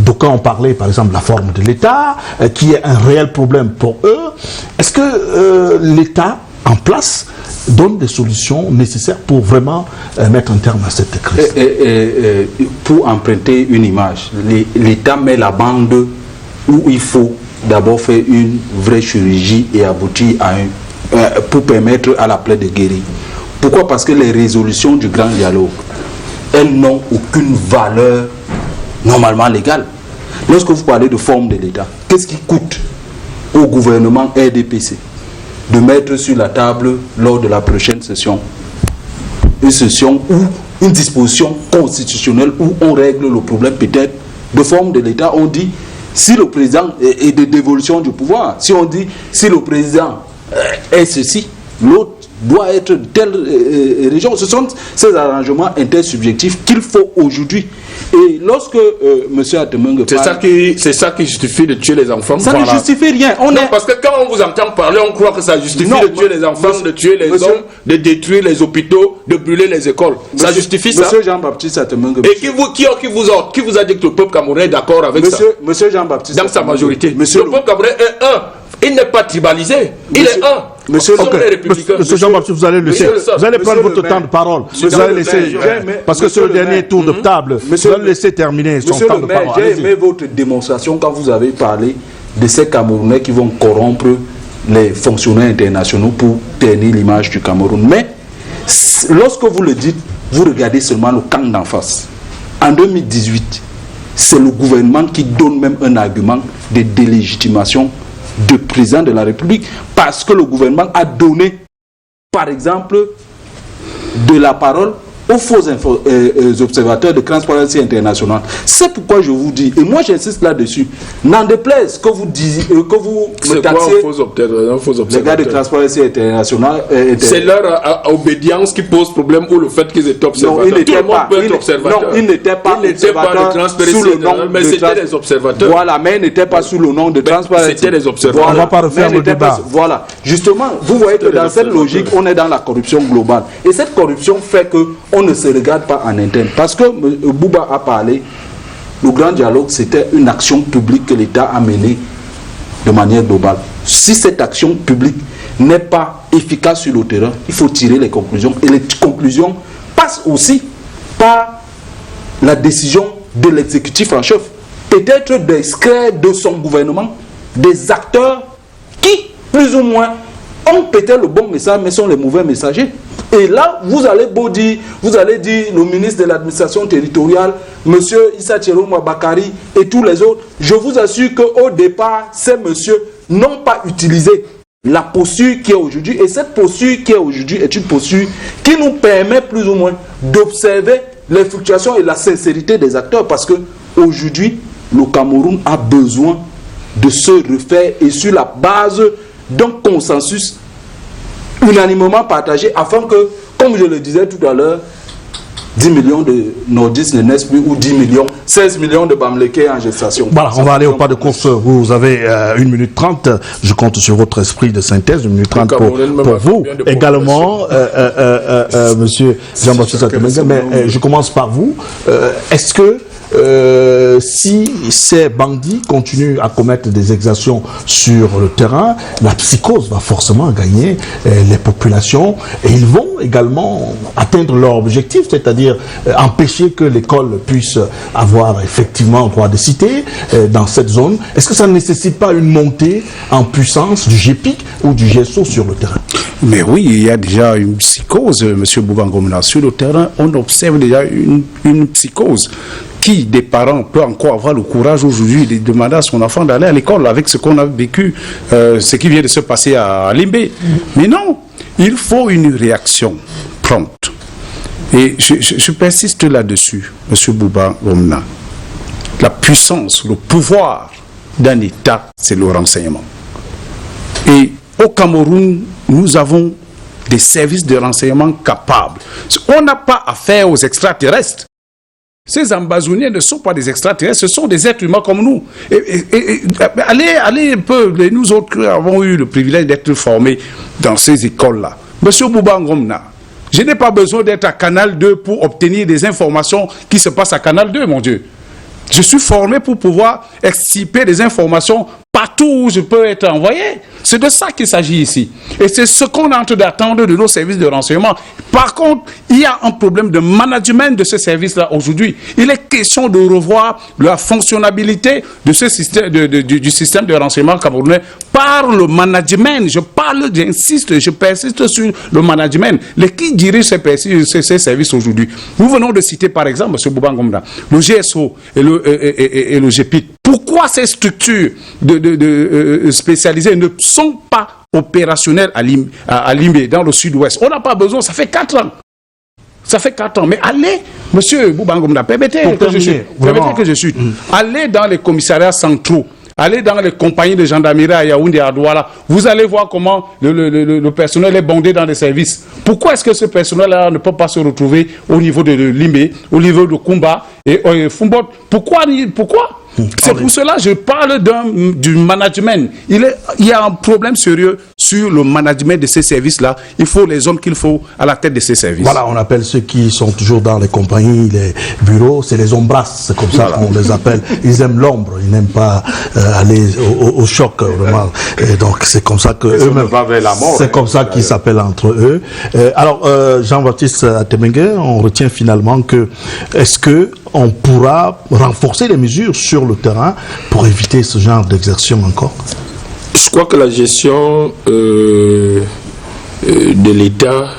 D'aucuns ont parlé, par exemple, de la forme de l'État, qui est un réel problème pour eux. Est-ce que l'État en place donne des solutions nécessaires pour vraiment mettre un terme à cette crise? Pour emprunter une image, l'État met la bande où il faut d'abord faire une vraie chirurgie et aboutir à pour permettre à la plaie de guérir. Pourquoi? Parce que les résolutions du grand dialogue, elles n'ont aucune valeur normalement légale. Lorsque vous parlez de forme de l'État, qu'est-ce qui coûte au gouvernement RDPC de mettre sur la table lors de la prochaine session une session ou une disposition constitutionnelle où on règle le problème peut-être de forme de l'État? On dit si le président est de dévolution du pouvoir, si on dit si le président est ceci, l'autre doit être de telle région. Ce sont ces arrangements intersubjectifs qu'il faut aujourd'hui. Et lorsque M. Atemengue parle... C'est ça qui justifie de tuer les enfants. Ça ne justifie rien. Parce que quand on vous entend parler, on croit que ça justifie de tuer les enfants, de tuer les hommes, de détruire les hôpitaux, de brûler les écoles. Ça justifie ça? Monsieur Jean-Baptiste Atemengue... Et qui vous a dit que le peuple camerounais est d'accord avec ça? Monsieur Jean-Baptiste... Dans sa majorité. Le peuple camerounais est un. Il n'est pas tribalisé. Il est un. Monsieur Jean-Baptiste, vous allez laisser. Vous allez prendre votre temps de parole. Vous allez laisser. Parce que c'est le dernier tour de table. Vous allez laisser terminer son temps de parole. J'ai aimé votre démonstration quand vous avez parlé de ces Camerounais qui vont corrompre les fonctionnaires internationaux pour ternir l'image du Cameroun. Mais lorsque vous le dites, vous regardez seulement le camp d'en face. En 2018, c'est le gouvernement qui donne même un argument de délégitimation du président de la République, parce que le gouvernement a donné, par exemple, de la parole aux faux observateurs de Transparency International. C'est pourquoi je vous dis, et moi j'insiste là-dessus, n'en déplaise que vous disiez, que vous me taxiez les gars de Transparency International. C'est leur obédience qui pose problème ou le fait qu'ils étaient observateurs. Non, ils n'étaient pas observateurs sous le nom mais c'était des observateurs. Voilà, mais ils n'étaient pas sous le nom de Transparency. C'était des observateurs. On ne va pas refaire le débat. Voilà, justement, vous voyez que dans cette logique, on est dans la corruption globale. Et cette corruption fait que on ne se regarde pas en interne. Parce que Bouba a parlé, le grand dialogue, c'était une action publique que l'État a menée de manière globale. Si cette action publique n'est pas efficace sur le terrain, il faut tirer les conclusions. Et les conclusions passent aussi par la décision de l'exécutif en chef. Peut-être des secrets de son gouvernement, des acteurs qui, plus ou moins, ont peut-être le bon message, mais sont les mauvais messagers. Et là, vous allez dire le ministre de l'administration territoriale, monsieur Issa Tcherouma Bakari et tous les autres, je vous assure qu'au départ, ces messieurs n'ont pas utilisé la posture qui est aujourd'hui. Et cette posture qui est aujourd'hui est une posture qui nous permet plus ou moins d'observer les fluctuations et la sincérité des acteurs. Parce qu'aujourd'hui, le Cameroun a besoin de se refaire et sur la base d'un consensus unanimement partagé afin que, comme je le disais tout à l'heure, 10 millions de nordistes ne naissent plus ou 10 millions, 16 millions de Bamlékés en gestation. Voilà, on va aller au pas de course. Vous avez 1 minute 30. Je compte sur votre esprit de synthèse. 1 minute 30 pour vous. Également, monsieur Jean-Baptiste Atemenga, mais je commence par vous. Est-ce que si ces bandits continuent à commettre des exactions sur le terrain, la psychose va forcément gagner les populations et ils vont également atteindre leur objectif, c'est-à-dire empêcher que l'école puisse avoir effectivement droit de cité dans cette zone. Est-ce que ça ne nécessite pas une montée en puissance du GEPIC ou du GSO sur le terrain? Mais oui, il y a déjà une psychose, M. Boubangomna. Sur le terrain, on observe déjà une psychose. Qui des parents peut encore avoir le courage aujourd'hui de demander à son enfant d'aller à l'école avec ce qu'on a vécu, ce qui vient de se passer à Limbé? Mais non, il faut une réaction prompte. Et je persiste là-dessus, M. Boubangomna. La puissance, le pouvoir d'un État, c'est le renseignement. Et au Cameroun, nous avons des services de renseignement capables. On n'a pas affaire aux extraterrestres. Ces ambazouniens ne sont pas des extraterrestres, ce sont des êtres humains comme nous. Allez un peu, nous autres avons eu le privilège d'être formés dans ces écoles-là. Monsieur Boubangomna, je n'ai pas besoin d'être à Canal 2 pour obtenir des informations qui se passent à Canal 2, mon Dieu. Je suis formé pour pouvoir extirper des informations partout où je peux être envoyé. C'est de ça qu'il s'agit ici. Et c'est ce qu'on est en train d'attendre de nos services de renseignement. Par contre, il y a un problème de management de ce service-là aujourd'hui. Il est question de revoir la fonctionnalité de ce système, du système de renseignement camerounais par le management. J'insiste, je persiste sur le management. Qui dirige ces services aujourd'hui? Nous venons de citer par exemple, M. Boubangomna, le GSO et le GEPIC. Pourquoi ces structures spécialisées ne sont pas opérationnelles à Limbé, dans le sud-ouest? On n'a pas besoin, ça fait 4 ans. Ça fait 4 ans. Mais allez, monsieur Boubangomna, permettez que je chute. Allez dans les commissariats centraux. Allez dans les compagnies de gendarmerie à Yaoundé et à Douala. Vous allez voir comment le personnel est bondé dans les services. Pourquoi est-ce que ce personnel-là ne peut pas se retrouver au niveau de Limbé, au niveau de Kumba et Fumbot? Pourquoi? C'est pour cela que je parle du management. Il y a un problème sérieux sur le management de ces services-là. Il faut les hommes qu'il faut à la tête de ces services. Voilà, on appelle ceux qui sont toujours dans les compagnies, les bureaux, c'est les ombras, c'est comme ça qu'on les appelle. Ils aiment l'ombre, ils n'aiment pas aller au choc, vraiment. Et donc c'est comme ça que eux-mêmes, c'est comme ça qu'ils s'appellent entre eux. Alors, Jean-Baptiste Atemenga, on retient finalement que, est-ce que on pourra renforcer les mesures sur le terrain pour éviter ce genre d'exercice encore? Je crois que la gestion de l'État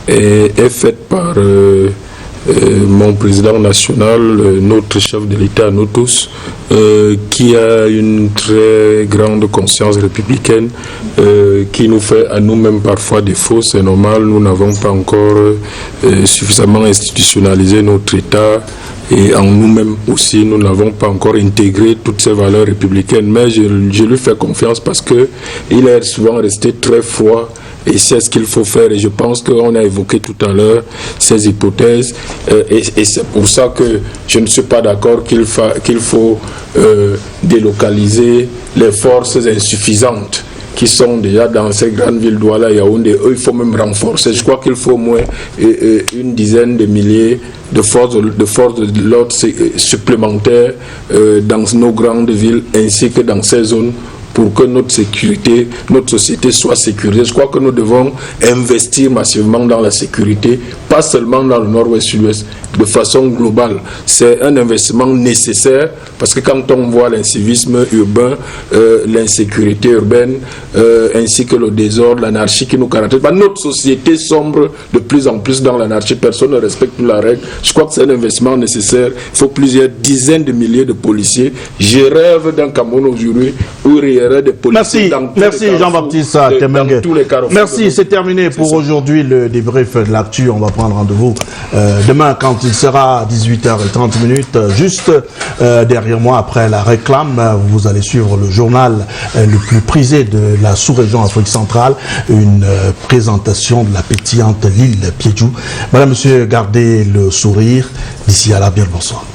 est faite par mon président national, notre chef de l'État, nous tous, qui a une très grande conscience républicaine, qui nous fait à nous-mêmes parfois défaut. C'est normal, nous n'avons pas encore suffisamment institutionnalisé notre État. Et en nous-mêmes aussi, nous n'avons pas encore intégré toutes ces valeurs républicaines. Mais je lui fais confiance parce qu'il est souvent resté très froid et c'est ce qu'il faut faire. Et je pense qu'on a évoqué tout à l'heure ces hypothèses. Et c'est pour ça que je ne suis pas d'accord qu'il faut délocaliser les forces insuffisantes qui sont déjà dans ces grandes villes Douala et Yaoundé. Eux, il faut même renforcer. Je crois qu'il faut au moins une dizaine de milliers de forces de l'ordre supplémentaires dans nos grandes villes ainsi que dans ces zones pour que notre société soit sécurisée. Je crois que nous devons investir massivement dans la sécurité, pas seulement dans le nord-ouest, sud-ouest, de façon globale. C'est un investissement nécessaire parce que quand on voit l'incivisme urbain, l'insécurité urbaine, ainsi que le désordre, l'anarchie qui nous caractérise, notre société sombre de plus en plus dans l'anarchie, personne ne respecte plus la règle. Je crois que c'est un investissement nécessaire. Il faut plusieurs dizaines de milliers de policiers. Je rêve d'un Cameroun aujourd'hui où il y aurait des policiers Merci Jean-Baptiste Temengue. Merci, c'est terminé pour aujourd'hui le débrief de l'actu. On va prendre rendez-vous demain quand il sera 18h30, juste derrière moi après la réclame. Vous allez suivre le journal le plus prisé de la sous-région Afrique centrale, une présentation de la pétillante l'île Piédjou. Madame, monsieur, gardez le sourire. D'ici à là, bien le bonsoir.